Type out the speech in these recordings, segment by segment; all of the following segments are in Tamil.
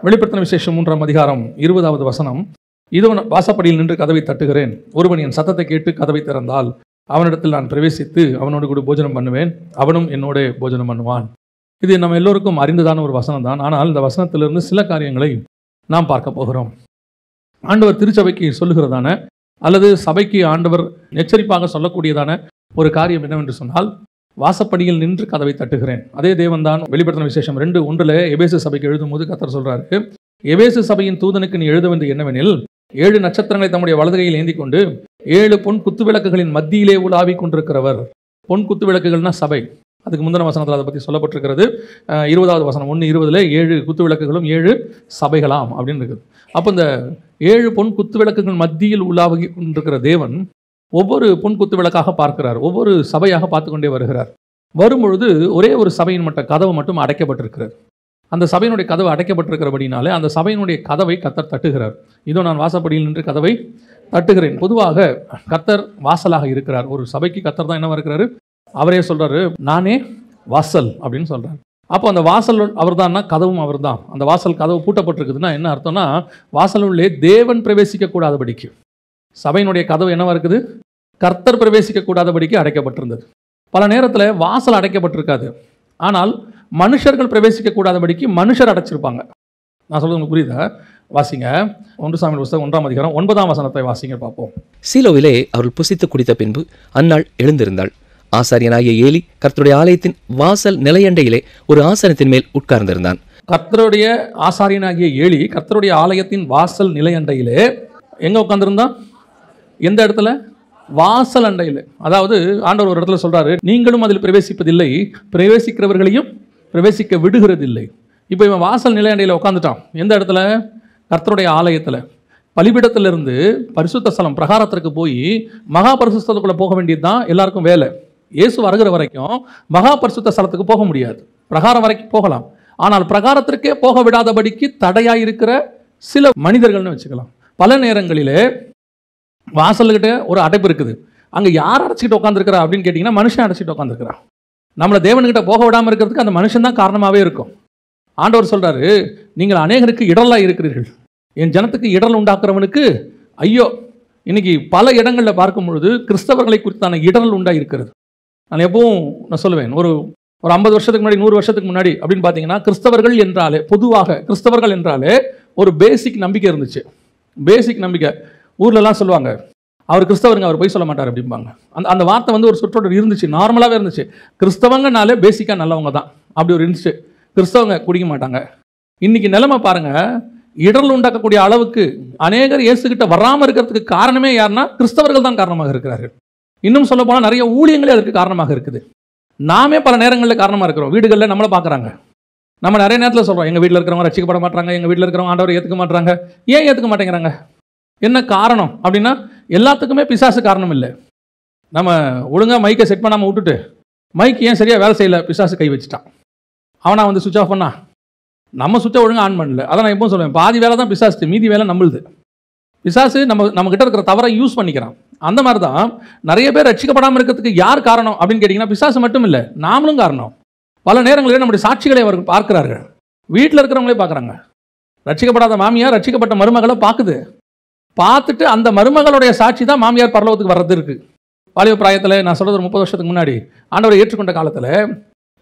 வெளிப்படுத்தின விசேஷம் 3ஆம் அதிகாரம் 20வது வசனம். இதோ வாசப்படியில் நின்று கதவை தட்டுகிறேன். ஒருவன் என் சத்தத்தை கேட்டு கதவை திறந்தால் அவனிடத்தில் நான் பிரவேசித்து அவனோடு கூட போஜனம் பண்ணுவேன், அவனும் என்னோட போஜனம் பண்ணுவான். இது நம்ம எல்லோருக்கும் அறிந்ததான ஒரு வசனம் தான். ஆனால் இந்த வசனத்திலிருந்து சில காரியங்களை நாம் பார்க்க போகிறோம். ஆண்டவர் திருச்சபைக்கு சொல்லுகிறதான அல்லது சபைக்கு ஆண்டவர் எச்சரிப்பாக சொல்லக்கூடியதான ஒரு காரியம் என்னவென்று சொன்னால், வாசப்படியில் நின்று கதவை தட்டுகிறேன். அதே தேவன் தான் வெளிப்படுத்தின விசேஷம் 2:1 எபேசு சபைக்கு எழுதும்போது கர்த்தர் சொல்றாரு, எபேசு சபையின் தூதனுக்கு நீ எழுத வேண்டியது என்னவெனில், 7 நட்சத்திரங்களை தம்முடைய வலதுகையில் ஏந்தி கொண்டு 7 பொன் குத்து விளக்குகளின் மத்தியிலே உலாவி கொண்டிருக்கிறவர். பொன் குத்து விளக்குகள்னா சபை. அதுக்கு முந்தின வசனத்தில் அதை பற்றி சொல்லப்பட்டிருக்கிறது. 20வது வசனம் 1:20 7 குத்து விளக்குகளும் 7 சபைகளாம் அப்படின்னு இருக்குது. அப்போ இந்த 7 பொன் குத்து விளக்குகள் மத்தியில் உலாவி கொண்டிருக்கிற தேவன் ஒவ்வொரு பொன் குத்து விளக்காக பார்க்கிறார், ஒவ்வொரு சபையாக பார்த்து கொண்டே வருகிறார். வரும்பொழுது ஒரே ஒரு சபையின் கதவு மட்டும் அடைக்கப்பட்டிருக்கிறது. அந்த சபையினுடைய கதவு அடைக்கப்பட்டிருக்கிறபடினாலே அந்த சபையினுடைய கதவை கர்த்தர் தட்டுகிறார். இதோ நான் வாசப்படியில் நின்று கதவை தட்டுகிறேன். பொதுவாக கர்த்தர் வாசலாக இருக்கிறார். ஒரு சபைக்கு கர்த்தர் தான் என்ன இருக்கிறாரு, அவரே சொல்றாரு, நானே வாசல் அப்படின்னு சொல்றாரு. அப்போ அந்த வாசல் அவர் தான்னா கதவும் அவர் தான். அந்த வாசல் கதவு பூட்டப்பட்டிருக்குதுன்னா என்ன அர்த்தம்னா, வாசலுள்ளே தேவன் பிரவேசிக்க கூடாதபடிக்கு, சபையினுடைய கதவு என்னவா இருக்குது, கர்த்தர் பிரவேசிக்க கூடாதபடிக்கு அடைக்கப்பட்டிருந்தது. பல நேரத்தில் வாசல் அடைக்கப்பட்டிருக்காது, ஆனால் மனுஷர்கள் பிரவேசிக்க கூடாதபடிக்கு மனுஷர் அடைச்சிருப்பாங்க. நான் சொல்றது உங்களுக்கு புரியுதா? வாசிங்க 1 சாமுவேல் புத்தகம் 1ஆம் அதிகாரம் 9ஆம் வசனத்தை வாசிங்க பார்ப்போம். சீலோவிலே அவர்கள் புசித்து குடித்த பின்பு அன்னாள் எழுந்திருந்தாள். ஆசாரியனாகிய ஏலி கர்த்தருடைய ஆலயத்தின் வாசல் நிலையண்டையிலே ஒரு ஆசனத்தின் மேல் உட்கார்ந்திருந்தான். கர்த்தருடைய ஆசாரியனாகிய ஏலி கர்த்தருடைய ஆலயத்தின் வாசல் நிலையண்டையிலே எங்க உட்கார்ந்திருந்தான்? எந்த இடத்துல? வாசல் அண்டையில். அதாவது ஆண்டவர் ஒரு இடத்துல சொல்றாரு, நீங்களும் அதில் பிரவேசிப்பதில்லை, பிரவேசிக்கிறவர்களையும் பிரவேசிக்க விடுகிறதில்லை. இப்போ இவன் வாசல் நிலையண்டையில் உட்காந்துட்டான். எந்த இடத்துல? கர்த்தருடைய ஆலயத்தில். பலிபீடத்திலிருந்து பரிசுத்த ஸ்தலம் பிரகாரத்திற்கு போய் மகா பரிசுத்தத்துக்குள்ள போக வேண்டியது தான் எல்லாருக்கும் வேலை. இயேசு வருகிற வரைக்கும் மகா பரிசுத்த ஸ்தலத்துக்கு போக முடியாது. பிரகாரம் வரைக்கும் போகலாம், ஆனால் பிரகாரத்திற்கே போக விடாதபடிக்கு தடையாயிருக்கிற சில மனிதர்கள்னு வச்சுக்கலாம். பல நேரங்களிலே வாசல்கிட்ட ஒரு அடைப்பு இருக்குது. அங்கே யார் அடைச்சிக்கிட்டு உட்காந்துருக்கிறா அப்படின்னு கேட்டிங்கன்னா, மனுஷன் அடைச்சிட்டு உட்காந்துருக்கிறான். நம்மளை தேவன்கிட்ட போக விடாமல் இருக்கிறதுக்கு அந்த மனுஷன் தான் காரணமாகவே இருக்கும். ஆண்டவர் சொல்கிறாரு, நீங்கள் அநேகருக்கு இடரலாக இருக்கிறீர்கள், என் ஜனத்துக்கு இடரல் உண்டாக்குறவனுக்கு ஐயோ. இன்னைக்கு பல இடங்களில் பார்க்கும் பொழுது கிறிஸ்தவர்களை குறித்தான இடரல் உண்டாக இருக்கிறது. நான் எப்பவும் நான் சொல்லுவேன், ஒரு 50 வருஷத்துக்கு முன்னாடி 100 வருஷத்துக்கு முன்னாடி அப்படின்னு பார்த்தீங்கன்னா, கிறிஸ்தவர்கள் என்றாலே, பொதுவாக கிறிஸ்தவர்கள் என்றாலே ஒரு பேசிக் நம்பிக்கை இருந்துச்சு. பேசிக் நம்பிக்கை. ஊர்லலாம் சொல்லுவாங்க, அவர் கிறிஸ்தவருங்க, அவர் போய் சொல்ல மாட்டார் அப்படிம்பாங்க. அந்த வார்த்தை ஒரு சொற்றொடர் இருந்துச்சு, நார்மலாகவே இருந்துச்சு. கிறிஸ்தவங்கனாலே பேசிக்காக நல்லவங்க தான் அப்படி ஒரு இருந்துச்சு. கிறிஸ்தவங்க குடிக்க மாட்டாங்க. இன்னைக்கு நிலைமை பாருங்க, இடரல் உண்டாக்கக்கூடிய அளவுக்கு அநேகர் இயேசுகிட்ட வராமல் இருக்கிறதுக்கு காரணமே யாருன்னா கிறிஸ்தவர்கள் தான் காரணமாக இருக்கிறார்கள். இன்னும் சொல்ல போனால் நிறைய ஊழியங்களே அதற்கு காரணமாக இருக்குது. நாமே பல நேரங்களில் காரணமாக இருக்கிறோம். வீடுகளில் நம்மளை பார்க்குறாங்க. நம்ம நிறைய நேரத்தில் சொல்கிறோம், எங்கள் வீட்டில் இருக்கிறவங்க ரட்சிக்கப்பட மாட்டாங்க, எங்கள் வீட்டில் இருக்கிறவங்க ஆண்டவரை ஏற்றுக்க மாட்டாங்க. ஏன் ஏற்றுக்க மாட்டேங்கிறாங்க? என்ன காரணம் அப்படின்னா, எல்லாத்துக்குமே பிசாசு காரணம் இல்லை. நம்ம ஒழுங்காக மைக்கை செட் பண்ணாமல் விட்டுட்டு, மைக் ஏன் சரியாக வேலை செய்யலை, பிசாசு கை வச்சுட்டான். அவனா சுவிட்ச் ஆஃப் பண்ணா, நம்ம சுவிட்சை ஒழுங்காக ஆன் பண்ணல. அதான் நான் எப்பவும் சொல்லுவேன், பாதி வேலை தான் பிசாசு, மீதி வேலை நம்மளுது. பிசாசு நம்ம கிட்ட இருக்கிற தவறை யூஸ் பண்ணிக்கிறான். அந்த மாதிரி தான் நிறைய பேர் ரட்சிக்கப்படாமல் இருக்கிறதுக்கு யார் காரணம் அப்படின்னு கேட்டிங்கன்னா, பிசாசு மட்டும் இல்லை, நாமளும் காரணம். பல நேரங்களில் நம்முடைய சாட்சிகளை அவர்கள் பார்க்கிறார்கள். வீட்டில் இருக்கிறவங்களே பார்க்குறாங்க. ரட்சிக்கப்படாத மாமியார் ரட்சிக்கப்பட்ட மருமகளை பார்த்துட்டு அந்த மருமகளுடைய சாட்சி தான் மாமியார் பரலோகத்துக்கு வர்றது இருக்கு. வாலிப பிராயத்தில் நான் சொல்கிறது 30 வருஷத்துக்கு முன்னாடி ஆண்டவரை ஏற்றுக்கொண்ட காலத்தில்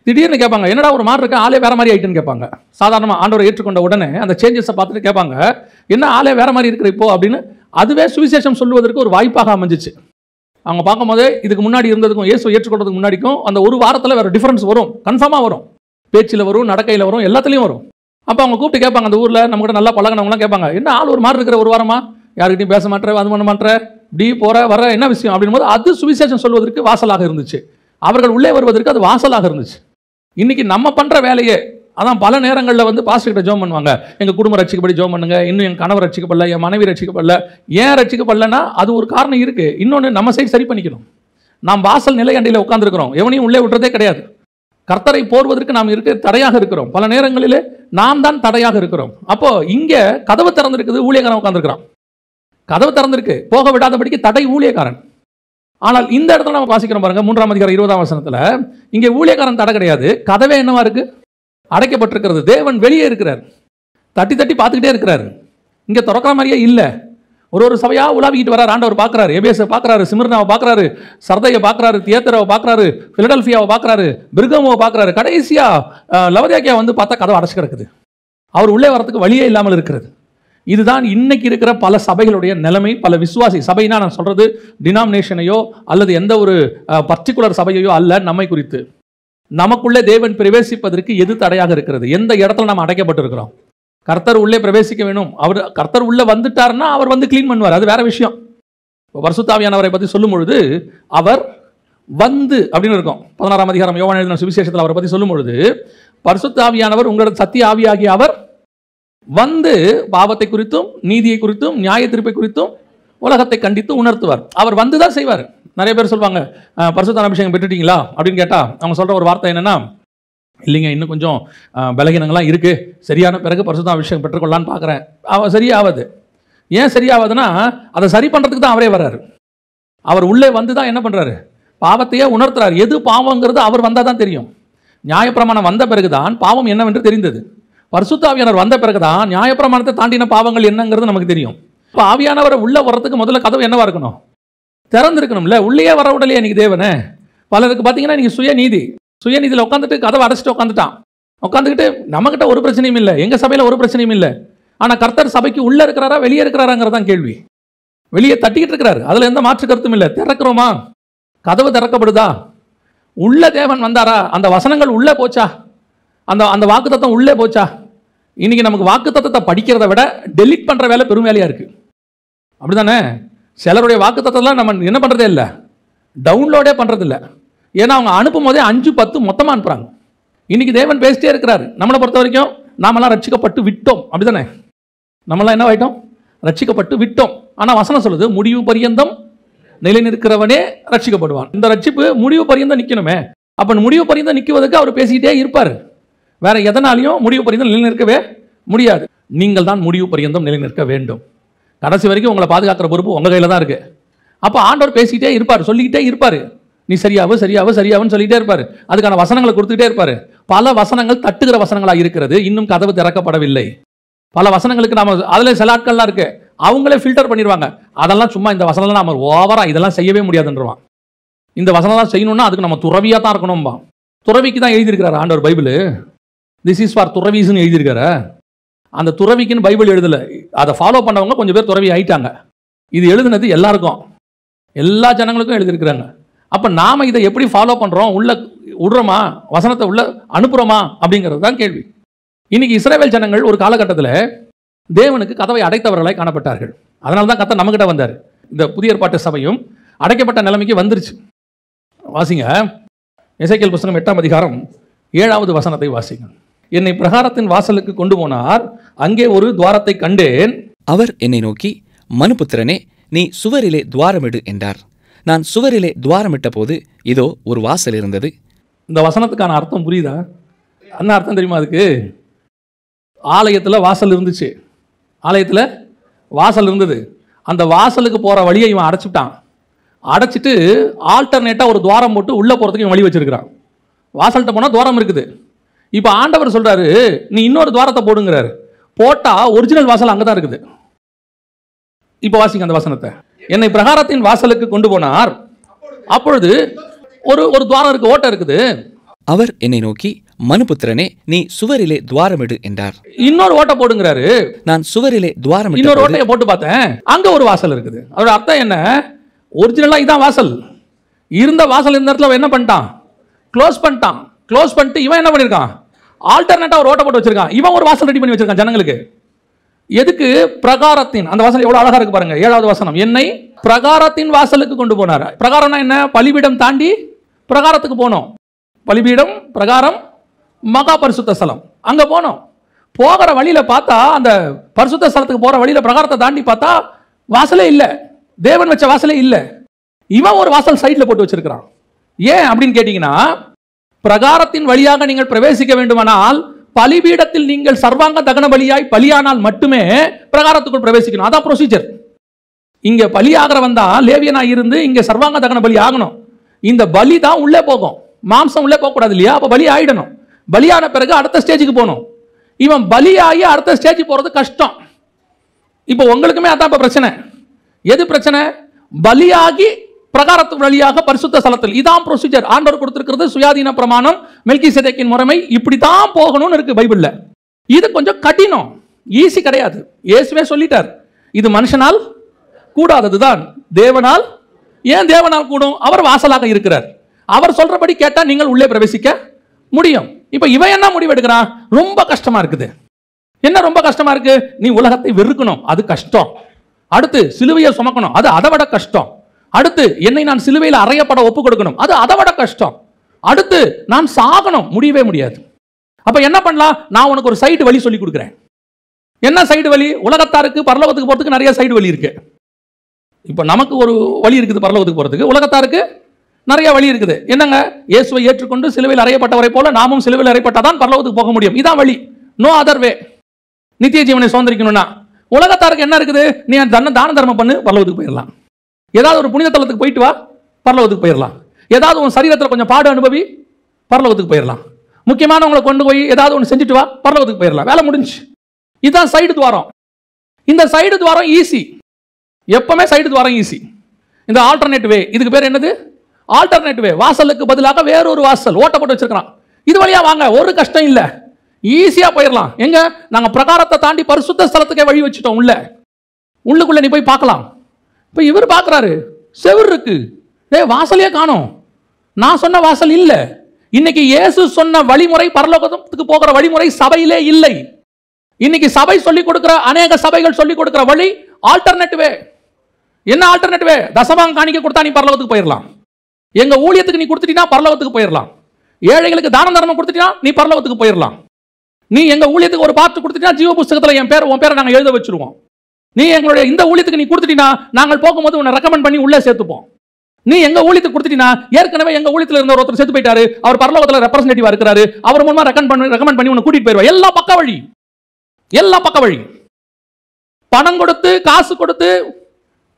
திடீர்னு கேட்பாங்க, என்னடா ஒரு மாதிரி இருக்கு, ஆளே வேற மாதிரி ஆயிட்டுன்னு கேட்பாங்க. சாதாரணமாக ஆண்டவரை ஏற்றுக்கொண்ட உடனே அந்த சேஞ்சஸை பார்த்துட்டு கேட்பாங்க, என்ன ஆளே வேற மாதிரி இருக்கிற இப்போ அப்படின்னு. அதுவே சுவிசேஷம் சொல்லுவதற்கு ஒரு வாய்ப்பாக அமைஞ்சிச்சு. அவங்க பார்க்கும்போதே இதுக்கு முன்னாடி இருந்ததுக்கும் இயேசு ஏற்றுக்கொண்டதுக்கு முன்னாடிக்கும் அந்த ஒரு வாரத்தில் வேறு டிஃபரன்ஸ் வரும், கன்ஃபார்மாக வரும். பேச்சில் வரும், நடக்கையில் வரும், எல்லாத்துலேயும் வரும். அப்போ அவங்க கூப்பிட்டு கேட்பாங்க, அந்த ஊரில் நம்மகிட்ட நல்லா பழகினவங்களாம் கேட்பாங்க, என்ன ஆள் ஒரு மாதிரி இருக்கிற ஒரு வாரமா, யாருக்கிட்டையும் பேச மாட்டேற, அது பண்ண மாட்டேற, இப்படி போகிற வர என்ன விஷயம் அப்படின் போது அது சுவிசேஷம் சொல்வதற்கு வாசலாக இருந்துச்சு. அவர்கள் உள்ளே வருவதற்கு அது வாசலாக இருந்துச்சு. இன்னைக்கு நம்ம பண்ணுற வேலையே அதான். பல நேரங்களில் பாஸ்டர்கிட்ட ஜோம் பண்ணுவாங்க, எங்கள் குடும்பம் ரட்சிக்கப்படி ஜோம் பண்ணுங்க, இன்னும் என் கணவர் ரட்சிக்கப்படல, என் மனைவி ரட்சிக்கப்படல. ஏன் ரட்சிக்கப்படலன்னா அது ஒரு காரணம் இருக்குது. இன்னொன்று நம்ம சைடு சரி பண்ணிக்கணும். நாம் வாசல் நிலையண்டையில் உட்காந்துருக்கிறோம், எவனையும் உள்ளே விட்டுறதே கிடையாது. கர்த்தரை போர்வதற்கு நாம் தடையாக இருக்கிறோம். பல நேரங்களிலே நாம் தான் தடையாக இருக்கிறோம். அப்போ இங்கே கதவு திறந்திருக்குது, ஊழியக்காரன் உட்காந்துருக்கிறான். கதவு திறந்திருக்கு, போக விடாதபடிக்கு தடை ஊழியக்காரன். ஆனால் இந்த இடத்துல நம்ம வாசிக்கிறோம் பாருங்க, 3ஆம் அதிகாரம் 20ஆம் வசனத்தில், இங்கே ஊழியக்காரன் தடை கிடையாது, கதவே என்னவா இருக்கு, அடைக்கப்பட்டிருக்கிறது. தேவன் வெளியே இருக்கிறார். தட்டி தட்டி பார்த்துக்கிட்டே இருக்கிறாரு. இங்கே திறக்கிற மாதிரியே இல்லை. ஒரு சபையாக உலாவிக்கிட்டு வரார். ஆண்டவர் பார்க்குறாரு, எபேஸை பார்க்குறாரு, சிமிர்னாவை பார்க்குறாரு, சர்தையை பார்க்குறாரு, தியேத்தராவை பார்க்குறாரு, பிலடெல்ஃபியாவை பார்க்குறாரு, பெர்கமோவை பார்க்குறாரு. கடைசியாக லவோதிக்கேயா வந்து பார்த்தா கதவை அடைச்சு கிடக்குது. அவர் உள்ளே வரத்துக்கு வழியே இல்லாமல் இருக்கிறது. இதுதான் இன்னைக்கு இருக்கிற பல சபைகளுடைய நிலைமை. பல விசுவாசி சபைனா நான் சொல்றது டினாமினேஷனையோ அல்லது எந்த ஒரு பர்டிகுலர் சபையையோ அல்ல, நம்மை குறித்து. நமக்குள்ளே தேவன் பிரவேசிப்பதற்கு எது தடையாக இருக்கிறது? எந்த இடத்துல நம்ம அடைக்கப்பட்டிருக்கிறோம்? கர்த்தர் உள்ளே பிரவேசிக்க வேணும். அவர் கர்த்தர் உள்ளே வந்துட்டார்னா அவர் வந்து கிளீன் பண்ணுவார், அது வேற விஷயம். பரிசுத்த ஆவியானவரை பற்றி சொல்லும் பொழுது அவர் வந்து அப்படின்னு இருக்கும். 16ஆம் அதிகாரம் யோவான் எழுதின சுவிசேஷத்தில் அவரை பற்றி சொல்லும் பொழுது, பரிசுத்த ஆவியானவர் உங்களோட சத்திய ஆவியாகிய அவர் வந்து பாவத்தை குறித்தும் நீதியை குறித்தும் நியாய தீர்ப்பை குறித்தும் உலகத்தை கண்டித்து உணர்த்துவார். அவர் வந்து தான் செய்வார். நிறைய பேர் சொல்லுவாங்க, பரிசுத்த அபிஷேகம் பெற்றுட்டீங்களா அப்படின்னு கேட்டால் அவங்க சொல்கிற ஒரு வார்த்தை என்னென்னா, இல்லைங்க இன்னும் கொஞ்சம் பலகீனங்கள்லாம் இருக்குது, சரியான பிறகு பரிசுத்த அபிஷேகம் பெற்றுக்கொள்ளலான்னு பார்க்குறேன். சரியாவது. ஏன் சரியாவதுன்னா அதை சரி பண்ணுறதுக்கு தான் அவரே வர்றாரு. அவர் உள்ளே வந்து தான் என்ன பண்ணுறாரு? பாவத்தையே உணர்த்துறாரு. எது பாவங்கிறது அவர் வந்தால் தான் தெரியும். நியாயப்பிரமாணம் வந்த பிறகுதான் பாவம் என்னவென்று தெரிந்தது. பரிசுத்த ஆவியானவர் வந்த பிறகுதான் நியாயப்பிரமாணத்தை தாண்டின பாவங்கள் என்னங்கிறது நமக்கு தெரியும். இப்போ ஆவியானவரை உள்ளே வர்றதுக்கு முதல்ல கதவு என்னவா இருக்கணும்? திறந்திருக்கணும்ல. உள்ளே வர உடலையே இன்னைக்கு தேவனே. பலருக்கு பார்த்தீங்கன்னா இன்னைக்கு சுயநீதியில் உட்காந்துட்டு கதவை அடைச்சிட்டு உட்காந்துக்கிட்டு நம்மகிட்ட ஒரு பிரச்சனையும் இல்லை, எங்கள் சபையில் ஒரு பிரச்சனையும் இல்லை. ஆனால் கர்த்தர் சபைக்கு உள்ளே இருக்கிறாரா வெளியே இருக்கிறாராங்கிறதான் கேள்வி. வெளியே தட்டிக்கிட்டு இருக்கிறாரு, அதில் எந்த மாற்று கருத்தும் இல்லை. திறக்கிறோமா? கதவு திறக்கப்படுதா? உள்ள தேவன் வந்தாரா? அந்த வசனங்கள் உள்ளே போச்சா? அந்த வாக்குத்தத்தம் உள்ளே போச்சா? இன்னைக்கு நமக்கு வாக்குத்தத்தத்தை படிக்கிறத விட டெலிட் பண்ணுற வேலை பெரும் வேலையாக இருக்குது. அப்படி தானே? சிலருடைய வாக்குத்தத்தெல்லாம் நம்ம என்ன பண்ணுறதே இல்லை, டவுன்லோடே பண்ணுறதில்ல. ஏன்னா அவங்க அனுப்பும் போதே 5-10 மொத்தமாக அனுப்புகிறாங்க. இன்னைக்கு தேவன் பேசிட்டே இருக்கிறாரு. நம்மளை பொறுத்த வரைக்கும் நாமெல்லாம் ரட்சிக்கப்பட்டு விட்டோம். அப்படி தானே? நம்மளாம் என்ன ஆகிட்டோம்? ரட்சிக்கப்பட்டு விட்டோம். ஆனால் வசனம் சொல்லுது, முடிவு பரியந்தம் நிலை நிற்கிறவனே ரட்சிக்கப்படுவான். இந்த ரட்சிப்பு முடிவு பரியந்தம் நிற்கணுமே. அப்போ முடிவு பரியந்தம் நிற்குவதற்கு அவர் பேசிக்கிட்டே இருப்பார். வேற எதனாலையும் முடிவு பரியந்தம் நிலை நிற்கவே முடியாது. நீங்கள் தான் முடிவு பரியந்தம் நிலை நிற்க வேண்டும். கடைசி வரைக்கும் உங்களை பாதுகாக்கிற பொறுப்பு உங்கள் கையில் தான் இருக்குது. அப்போ ஆண்டவர் பேசிக்கிட்டே இருப்பார், சொல்லிக்கிட்டே இருப்பார். நீ சரியாவுன்னு சொல்லிகிட்டே இருப்பார். அதுக்கான வசனங்களை கொடுத்துக்கிட்டே இருப்பார். பல வசனங்கள் தட்டுகிற வசனங்களாக இருக்கிறது. இன்னும் கதவு திறக்கப்படவில்லை. பல வசனங்களுக்கு நாம் அதில் சில ஆட்கள்லாம் இருக்குது, அவங்களே ஃபில்டர் பண்ணிடுவாங்க. அதெல்லாம் சும்மா இந்த வசனம்லாம் நம்ம ஓவராக இதெல்லாம் செய்யவே முடியாதுன்றவான். இந்த வசனம்லாம் செய்யணும்னா அதுக்கு நம்ம துறவியாக தான் இருக்கணும்பா. துறவிக்கு தான் எழுதியிருக்கிறார் ஆண்டவர் பைபிள். திஸ் இஸ் ஃபார் துறவிஸ்ன்னு எழுதியிருக்காரு. அந்த துறவிக்குன்னு பைபிள் எழுதலை. அதை ஃபாலோ பண்ணவங்க கொஞ்சம் பேர் துறவி ஆயிட்டாங்க. இது எழுதுனது எல்லாருக்கும், எல்லா ஜனங்களுக்கும் எழுதியிருக்கிறாங்க. அப்போ நாம் இதை எப்படி ஃபாலோ பண்ணுறோம்? உள்ள விடுறோமா? வசனத்தை உள்ள அனுப்புகிறோமா? அப்படிங்கிறது தான் கேள்வி. இன்னைக்கு இஸ்ரவேல் ஜனங்கள் ஒரு காலகட்டத்தில் தேவனுக்கு கதவை அடைத்தவர்களாய் காணப்பட்டார்கள். அதனால தான் கர்த்தர் நம்மகிட்ட வந்தார். இந்த புதிய ஏற்பாட்டு சபையும் அடைக்கப்பட்ட நிலைமைக்கு வந்துருச்சு. வாசிங்க, எசேக்கியேல் புத்தகம் 8ஆம் அதிகாரம் 7வது வசனத்தை வாசிங்க. என்னை பிரகாரத்தின் வாசலுக்கு கொண்டு போனார், அங்கே ஒரு துவாரத்தை கண்டேன். அவர் என்னை நோக்கி, மனுபுத்திரனே, நீ சுவரிலே துவாரமிடு என்றார். நான் சுவரிலே துவாரமிட்ட போது இதோ ஒரு வாசல் இருந்தது. இந்த வசனத்துக்கான அர்த்தம் புரியுதா? என்ன அர்த்தம் தெரியுமா? அதுக்கு ஆலயத்தில் வாசல் இருந்துச்சு. ஆலயத்தில் வாசல் இருந்தது. அந்த வாசலுக்கு போகிற வழியை இவன் அடைச்சிட்டான். அடைச்சிட்டு ஆல்டர்னேட்டாக ஒரு துவாரம் போட்டு உள்ளே போகிறதுக்கு இவன் வழி வச்சிருக்கிறான். வாசல்கிட்ட போனால் துவாரம் இருக்குது. இப்போ ஆண்டவர் சொல்கிறாரு, நீ இன்னொரு துவாரத்தை போடுங்கிறாரு. போட்டால் ஒரிஜினல் வாசல் அங்கே தான் இருக்குது. இப்போ வாசிங்க அந்த வசனத்தை. என்னை பிரகாரத்தின் வாசலுக்கு கொண்டு போனார், அப்பொழுது ஒரு துவாரம் இருக்கு, ஓட்டை இருக்குது. அவர் என்னை நோக்கி, மனுபுத்திரனே, நீ சுவரிலே துவாரமிடு என்றார். இன்னொரு ஓட்டை போடுங்கிறாரு. நான் சுவரிலே துவாரமிட்டு இன்னொரு ஓட்டையை போட்டு பார்த்தேன், அங்க ஒரு வாசல் இருக்குது. அதோட அர்த்தம் என்ன? ஒரிஜினலா இதான் வாசல். இருந்த வாசல் இந்த இடத்துல என்ன பண்ணிட்டான்? க்ளோஸ் பண்ணிட்டான். க்ளோஸ் பண்ணிட்டு இவன் என்ன பண்ணியிருக்கான்? ஆல்டர்னேட்டா ஒரு ஓட்டை போட்டு வச்சிருக்கான். இவன் ஒரு வாசல் ரெடி பண்ணி வச்சிருக்கான் ஜனங்களுக்கு. எதுக்கு? பிரகாரத்தின். அந்த வாசல் எவ்வளவு அழகா இருக்கு பாருங்க. 7வது வசனம், என்னை பிரகாரத்தின் வாசலுக்கு கொண்டு போனார். பிரகாரம்னா என்ன? பலிபீடம் தாண்டி பிரகாரத்துக்கு போனோம். பலிபீடம், பிரகாரம், மகா பரிசுத்த ஸ்தலம், அங்க போனோம். போகிற வழியில பார்த்தா, அந்த பரிசுத்த ஸ்தலத்துக்கு போற வழியில பிரகாரத்தை தாண்டி பார்த்தா வாசலே இல்லை. தேவன் வச்ச வாசலே இல்லை. இவன் ஒரு வாசல் சைட்ல போட்டு வச்சிருக்கிறான். ஏன் அப்படின்னு கேட்டீங்கன்னா, பிரகாரத்தின் வழியாக நீங்கள் பிரவேசிக்க வேண்டுமானால் பலிபீடத்தில் நீங்கள் சர்வாங்க தகன பலியாய் பலியானால் மட்டுமே பிரகாரத்துக்குள் பிரவேசிக்கணும். அதான் ப்ரொசீஜர். இங்க பலியாகிறவன் தான் லேவியனாய் இருந்து இங்க சர்வாங்க தகன பலி ஆகணும். இந்த பலி தான் உள்ளே போகும், மாம்சம் உள்ளே போகக்கூடாது இல்லையா? அப்போ பலி ஆயிடணும். பலியான பிறகு அடுத்த ஸ்டேஜுக்கு போகணும். இவன் பலியாகி அடுத்த ஸ்டேஜ் போறது கஷ்டம். இப்போ உங்களுக்குமே அதான் இப்ப பிரச்சனை. எது பிரச்சனை? பலியாகி பிரகாரத்து வழியாக பரிசுத்த ஸ்தலத்தில். இதான் ப்ரொசீஜர். ஆண்டவர் கொடுத்திருக்கிறது சுயாதீன பிரமாணம், மெல்கிசேதேக்கின் முறைமை, இப்படித்தான் போகணும்னு இருக்கு பைபிள்ல. இது கொஞ்சம் கடினம், ஈஸி கிடையாது. இயேசுவே சொல்லிட்டார், இது மனுஷனால் கூடாததுதான், தேவனால். ஏன் தேவனால் கூடும்? அவர் வாசலாக இருக்கிறார். அவர் சொல்றபடி கேட்டா நீங்கள் உள்ளே பிரவேசிக்க முடியும். இப்ப இவன் என்ன முடிவு எடுக்கிறான்? ரொம்ப கஷ்டமா இருக்குது. என்ன ரொம்ப கஷ்டமா இருக்கு? நீ உலகத்தை வெறுக்கணும், அது கஷ்டம். அடுத்து சிலுவையை சுமக்கணும், அது அதை விட கஷ்டம். அடுத்து என்னை நான் சிலுவையில் அறையப்பட ஒப்பு கொடுக்கணும், அது அதை விட கஷ்டம். அடுத்து நான் சாகணும், முடியவே முடியாது. அப்ப என்ன பண்ணலாம்? நான் உனக்கு ஒரு சைடு வழி சொல்லி கொடுக்கிறேன். என்ன சைடு வழி? உலகத்தாருக்கு பரலோகத்துக்கு போறதுக்கு நிறைய சைடு வழி இருக்கு. இப்ப நமக்கு ஒரு வழி இருக்குது பரலோகத்துக்கு போறதுக்கு, உலகத்தாருக்கு நிறைய வழி இருக்குது. என்னங்க? இயேசுவை ஏற்றுக்கொண்டு சிலுவையில் அறையப்பட்டவரை போல நாமும் சிலுவையில் அறையப்பட்டாதான் பரலோகத்துக்கு போக முடியும். இதான் வழி, நோ அதர் வே. நித்திய ஜீவனை சுதந்திரிக்கணும்னா உலகத்தாருக்கு என்ன இருக்குது? நீ தான தர்மம் பண்ணு, பரலோகத்துக்கு போயிடலாம். ஏதாவது ஒரு புனித தலத்துக்கு போயிட்டு வா, பரலோகத்துக்கு போயிடலாம். ஏதாவது உன் சரீரத்தில் கொஞ்சம் பாடு அனுபவி, பரலோகத்துக்கு போயிடலாம். முக்கியமானவங்களை கொண்டு போய் ஏதாவது ஒன்று செஞ்சுட்டு வா, பரலோகத்துக்கு போயிடலாம். வேலை முடிஞ்சு. இதுதான் சைடு துவாரம். இந்த சைடு துவாரம் ஈஸி, எப்பவுமே சைடு துவாரம் ஈஸி. இந்த ஆல்டர்னேட் வே, இதுக்கு பேர் என்னது? ஆல்டர்னேட் வே. வாசலுக்கு பதிலாக வேறொரு வாசல் ஓட்ட போட்டு வச்சிருக்கான். இது வழியா வாங்க, ஒரு கஷ்டம் இல்லை, ஈஸியா போயிடலாம். எங்க? நாங்க பிரகாரத்தை தாண்டி பரிசுத்த ஸ்தலத்துக்கே வழி வச்சுட்டோம். உள்ளுக்குள்ள நீ போய் பார்க்கலாம். இப்ப இவர் பார்க்கிறாரு, செவர் இருக்கு, வாசலையே காணோம். நான் சொன்ன வாசல் இல்ல. இன்னைக்கு இயேசு சொன்ன வழிமுறை, பரலோகத்துக்கு போகிற வழிமுறை சபையிலே இல்லை. இன்னைக்கு சபை சொல்லிக் கொடுக்கிற, அநேக சபைகள் சொல்லிக் கொடுக்கிற வழி ஆல்டர்னேட் வே. என்ன ஆல்டர்னேட் வே? தசமாங்க காணிக்க கொடுத்தா நீ பரலோகத்துக்கு போயிடலாம். எங்க ஊழியத்துக்கு நீ கொடுத்துட்டீங்கன்னா பரலோகத்துக்கு போயிடலாம். ஏழைகளுக்கு தான தர்மம் கொடுத்துட்டீங்கன்னா நீ பரலோகத்துக்கு போயிடலாம். நீ எங்க ஊழியத்துக்கு ஒரு பார்ட் கொடுத்துட்டீங்கன்னா ஜீவ புஸ்தகத்துல என் பேர், உன் பேரை நாங்க எழுத வச்சிருவோம். நீ எங்களுடைய இந்த ஊழியத்துக்கு நீ கொடுத்துட்டீங்கன்னா நாங்கள் போகும்போது உன்னை ரெக்கமெண்ட் பண்ணி உள்ளே சேர்த்துப்போம். நீ எங்க ஊழியத்துக்கு கொடுத்துட்டீங்கன்னா, ஏற்கனவே எங்க ஊழியத்தில் இருந்த ஒருத்தர் செத்து போயிட்டாரு, அவர் பரலோகத்துல ரெப்ரசன்டேட்டிவா இருக்கிறாரு, அவர் மூலமா ரெக்கமெண்ட் பண்ணி உன்னை கூட்டிட்டு போயிடுவா. எல்லா பக்க வழி, எல்லா பக்க வழி. பணம் கொடுத்து, காசு கொடுத்து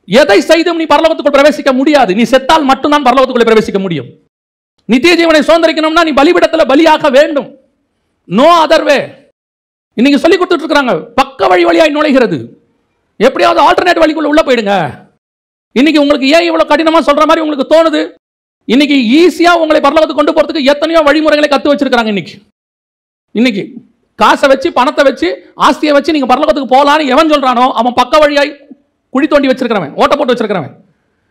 எதை செய்தும் நீ பரலோகத்துக்குள் பிரவேசிக்க முடியாது. நீ செத்தால் மட்டும்தான் பரலோகத்துக்குள்ள பிரவேசிக்க முடியும். நித்திய ஜீவனை சுதந்திரிக்கணும்னா நீ பலிபீடத்துல பலியாக வேண்டும். No other way. இன்னைக்கு சொல்லி கொடுத்துட்டு இருக்காங்க, பக்க வழி வழியாய் நுழைகிறது. எப்படியாவது ஆல்டர்னேட் வழிக்குள்ள உள்ள போயிடுங்க. இன்னைக்கு உங்களுக்கு ஏன் இவ்வளவு கடினமா சொல்ற மாதிரி உங்களுக்கு தோணுது? இன்னைக்கு ஈஸியா உங்களை பரலோகத்துக்கு கொண்டு போறதுக்கு எத்தனையோ வழிமுறைகளை கத்து வச்சிருக்காங்க. இன்னைக்கு காசை வச்சு, பணத்தை வச்சு, ஆஸ்தியை வச்சு நீங்க பரலோகத்துக்கு போகலான்னு எவன் சொல்றானோ அவன் பக்க வழியாய் குழி தோண்டி வச்சிருக்கிறவன், ஓட்ட போட்டு வச்சிருக்கிறவன்.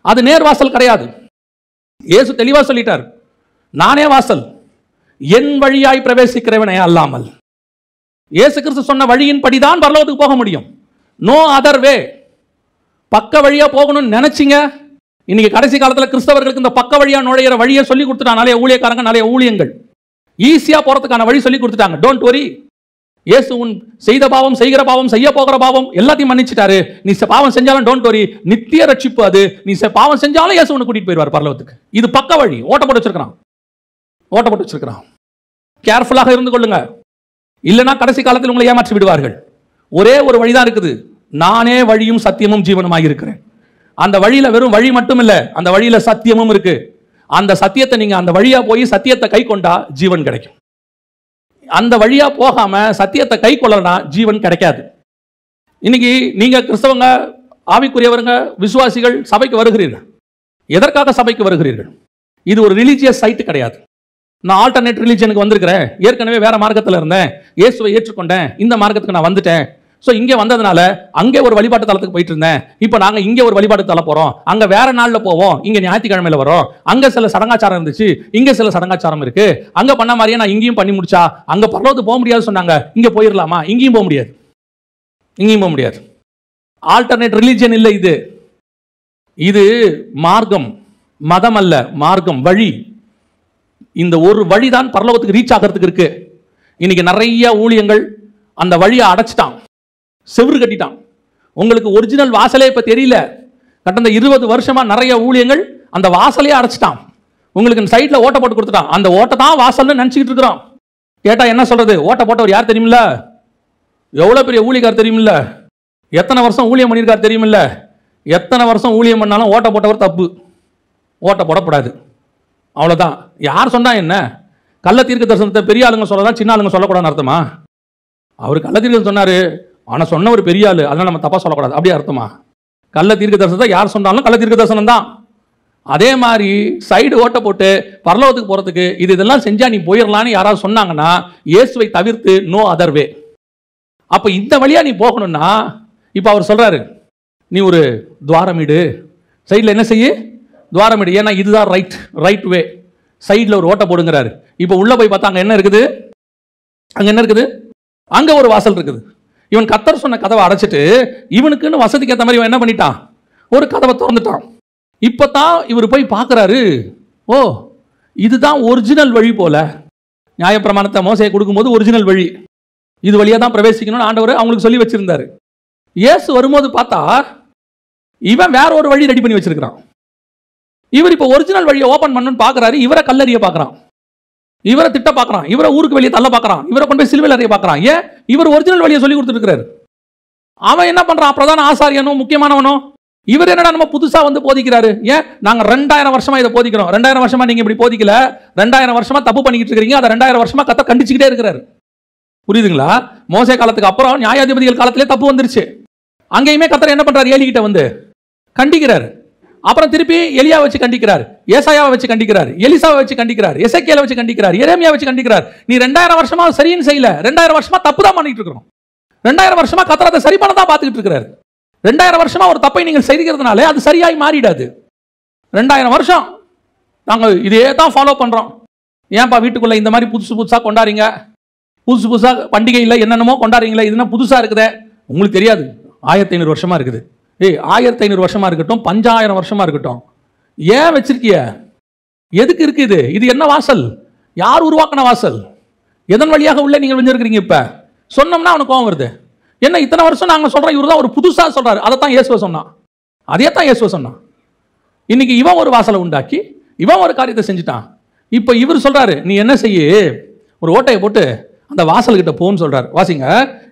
அது நேர் வாசல் கிடையாது. இயேசு தெளிவா சொல்லிட்டார், நானே வாசல், என் வழியாய் பிரவேசிக்கிறவனே அல்லாமல். இயேசு கிறிஸ்து சொன்ன வழியின் படிதான் பரலோகத்துக்கு போக முடியும். No other way. பக்க வழியா போகணும்னு நினைச்சீங்க, இன்னைக்கு கடைசி காலத்தில் கிறிஸ்தவர்களுக்கு இந்த பக்க வழியா நுழையிற வழியை சொல்லி கொடுத்துட்டாங்க. நிறைய ஊழியக்காரங்க, நிறைய ஊழியங்கள் ஈஸியா போறதுக்கான வழி சொல்லி கொடுத்துட்டாங்க. Don't worry. இயேசு உன் செய்த பாவம், செய்கிற பாவம், செய்ய போகிற பாவம் எல்லாத்தையும் மன்னிச்சிட்டாரு. நீ பாவம் செஞ்சாலும் டோன்ட் வரி, நித்திய ரட்சிப்பு அது. நீ பாவம் செஞ்சாலும் இயேசு உன்னை கூட்டிட்டு போயிடுவார் பரலோகத்துக்கு. இது பக்க வழி, ஓட்ட போட்டு வச்சிருக்கான், ஓட்ட போட்டு வச்சிருக்கான். கேர்ஃபுல்லாக இருந்து கொள்ளுங்க, இல்லைன்னா கடைசி காலத்தில் உங்களை ஏமாற்றி விடுவார்கள். ஒரே ஒரு வழிதான் இருக்குது, நானே வழியும் சத்தியமும் ஜீவனுமாக இருக்கிறேன். அந்த வழியில வெறும் வழி மட்டும் இல்ல, அந்த வழியில சத்தியமும் இருக்கு. அந்த சத்தியத்தை நீங்க அந்த வழியா போய் சத்தியத்தை கை கொண்டா ஜீவன் கிடைக்கும். அந்த வழியா போகாம சத்தியத்தை கை கொள்ளனா ஜீவன் கிடைக்காது. இன்னைக்கு நீங்க கிறிஸ்தவங்க, ஆவிக்குரியவருங்க, விசுவாசிகள் சபைக்கு வருகிறீர்கள். எதற்காக சபைக்கு வருகிறீர்கள்? இது ஒரு ரிலீஜியஸ் சைட் கிடையாது. நான் ஆல்டர்னேட் ரிலீஜனுக்கு வந்திருக்கிறேன், ஏற்கனவே வேற மார்க்கத்தில் இருந்தேன், இயேசுவை ஏற்றுக்கொண்டேன், இந்த மார்க்கத்துக்கு நான் வந்துட்டேன். ஸோ இங்கே வந்ததுனால அங்கே ஒரு வழிபாட்டு தலத்துக்கு போயிட்டு இருந்தேன், இப்போ நாங்கள் இங்கே ஒரு வழிபாட்டு தலை போகிறோம், அங்கே வேற நாளில் போவோம், இங்கே ஞாயிற்றுக்கிழமையில் வரோம், அங்கே சில சடங்காச்சாரம் இருந்துச்சு, இங்கே சில சடங்காச்சாரம் இருக்கு, அங்கே பண்ண மாதிரியே நான் இங்கேயும் பண்ணி முடிச்சா அங்கே பரலோகத்துக்கு போக முடியாது சொன்னாங்க, இங்கே போயிடலாமா? இங்கேயும் போக முடியாது, இங்கேயும் போக முடியாது. ஆல்டர்னேட் ரிலீஜன் இல்லை இது. இது மார்க்கம், மதம் அல்ல, மார்க்கம், வழி. இந்த ஒரு வழிதான் பரலோகத்துக்கு ரீச் ஆகிறதுக்கு இருக்கு. இன்னைக்கு நிறைய ஊழியங்கள் அந்த வழியை அடைச்சிட்டான், செவுறு கட்டிட்டான். உங்களுக்கு ஒரிஜினல் வாசலே இப்ப தெரியல. கடந்த 20 வருஷமா நிறைய ஊழியங்கள் அந்த வாசலையே அடைச்சிட்டான். உங்களுக்கு சைட்ல ஓட்ட போட்டு கொடுத்துட்டான். அந்த ஓட்ட தான் வாசல்னு நினைச்சுக்கிட்டு இருக்கிறோம். கேட்டா என்ன சொல்றது? ஓட்ட போட்டவர் யார் தெரியுமில்ல? எவ்வளவு பெரிய ஊழியக்கார் தெரியுமில்ல? எத்தனை வருஷம் ஊழியம் பண்ணியிருக்கார் தெரியுமில்ல? எத்தனை வருஷம் ஊழியம் பண்ணாலும் ஓட்ட போட்டவர் தப்பு, ஓட்ட போடக்கூடாது. அவ்வளவுதான். யார் சொன்னா என்ன? கள்ள தீர்க்க தரிசனத்தை பெரிய ஆளுங்க சொல்லலாம், சின்ன ஆளுங்க சொல்லக்கூடாதுன்னு அர்த்தமா? அவர் கள்ள தீர்க்கதரிசனம் சொன்னாரு, ஆனா சொன்ன ஒரு பெரிய ஆளு, அதனால நம்ம தப்பா சொல்லக்கூடாது. அப்படியே அர்த்தமா? கள்ள தீர்க்க தரிசனத்தை யார் சொன்னாலும் கள்ள தீர்க்க தரிசனம் தான். அதே மாதிரி சைடு ஓட்ட போட்டு பரலோகத்துக்கு போறதுக்கு இதெல்லாம் செஞ்சா நீ போயிடலான்னு யாராவது சொன்னாங்கன்னா இயேசுவை தவிர்த்து நோ அதர் வே. அப்ப இந்த வழியா நீ போகணும்னா இப்ப அவர் சொல்றாரு, நீ ஒரு துவாரமிடு, சைடில் என்ன செய்ய, துவாரமிடு, ஏன்னா இதுதான் ரைட் வே, சைடில் ஒரு ஓட்ட போடுங்கிறாரு. இப்போ உள்ள போய் பார்த்தா அங்க என்ன இருக்குது, அங்க ஒரு வாசல் இருக்குது. இவன் கர்த்தர் சொன்ன கதவை அடைச்சிட்டு இவனுக்குன்னு வசதிக்கு ஏற்ற மாதிரி இவன் என்ன பண்ணிட்டான், ஒரு கதவை திறந்துட்டான். இப்பதான் இவர் போய் பார்க்கறாரு, ஓ இதுதான் ஒரிஜினல் வழி போல. நியாயப்பிரமாணத்தை மோசையை கொடுக்கும்போது ஒரிஜினல் வழி இது வழியா தான் பிரவேசிக்கணும்னு ஆண்டவர் அவங்களுக்கு சொல்லி வச்சிருந்தாரு. இயேசு வரும்போது பார்த்தா இவன் வேற ஒரு வழி ரெடி பண்ணி வச்சிருக்கிறான். இவர் இப்ப ஒரிஜினல் வழியை ஓபன் பண்ணணும்னு பார்க்கறாரு. இவரை கல்லறிய பார்க்கறான், இவரை திட்ட பார்க்கறான், இவரை ஊருக்கு வெளியே தள்ள பார்க்கறான், இவரை கொண்டு போய் சிலுவையில் அறைய பார்க்கறான். ஏன்? இவர் ஒரிஜினல் வழியை சொல்லி கொடுத்துருக்கிறாரு. அவன் என்ன பண்றான், பிரதான ஆசாரியனும் முக்கியமானவனோ, இவர் என்னடா நம்ம புதுசா வந்து போதிக்கிறாரு. ஏன்? நாங்க 2000 வருஷமா இதை போதிக்கிறோம். 2000 வருஷமா நீங்க இப்படி போதிக்கல, 2000 வருஷமா தப்பு பண்ணிக்கிட்டு இருக்கீங்க, அதை 2000 வருஷமா கத்த கண்டிச்சுக்கிட்டே இருக்கிறாரு. புரியுதுங்களா? மோசே காலத்துக்கு அப்புறம் நியாயாதிபதிகள் காலத்திலே தப்பு வந்துருச்சு. அங்கேயுமே கர்த்தர் என்ன பண்றாரு, ஏலி கிட்ட வந்து கண்டிக்கிறார். அப்புறம் திருப்பி எலியா வச்சு கண்டிக்கிறார், ஏசாயாவை வச்சு கண்டிக்கிறார், எலிசாவை வச்சு கண்டிக்கிறார், எசேக்கியேலை வச்சு கண்டிக்கிறார், எரேமியா வச்சு கண்டிக்கிறார். நீ 2000 வருஷமா சரின்னு செய்யல, 2000 வருஷமா தப்பு தான் பண்ணிட்டு இருக்கிறோம். 2000 வருஷமா கர்த்தர் அதை சரி பண்ண தான் பார்த்துக்கிட்டு இருக்கிறார். 2000 வருஷமா ஒரு தப்பை நீங்கள் செய்கிறதுனால அது சரியாய் மாறிடாது. 2000 வருஷம் நாங்கள் இதே தான் ஃபாலோ பண்றோம். ஏன்பா வீட்டுக்குள்ள இந்த மாதிரி புதுசா கொண்டாடுறீங்க, புதுசா பண்டிகை இல்லை என்னென்னமோ கொண்டாடுறீங்களா, இதுனா புதுசா இருக்குதே. உங்களுக்கு தெரியாது 1500 வருஷமா இருக்குது. 1500 வருஷமா இருக்கட்டும், 5000 வருஷமா இருக்கட்டும், ஏன் வச்சிருக்கிய, எதுக்கு இருக்கு இது? இது என்ன வாசல்? யார் உருவாக்கின வாசல்? எதன் வழியாக உள்ள நீங்கள் வந்திருக்கிறீங்க? இப்ப சொன்னோம்னா அவனுக்கு கோவம் வருது. என்ன இத்தனை வருஷம் நாங்க சொல்றோம், இவர் தான் ஒரு புதுசா சொல்றாரு. அதைத்தான் இயேசுவை சொன்னான், அதே தான் இயேசுவை சொன்னான். இன்னைக்கு இவன் ஒரு வாசலை உண்டாக்கி இவன் ஒரு காரியத்தை செஞ்சுட்டான். இப்ப இவர் சொல்றாரு, நீ என்ன செய்ய, ஒரு ஓட்டையை போட்டு அந்த வாசல் கிட்ட போன்னு சொல்றாரு. வாசிங்க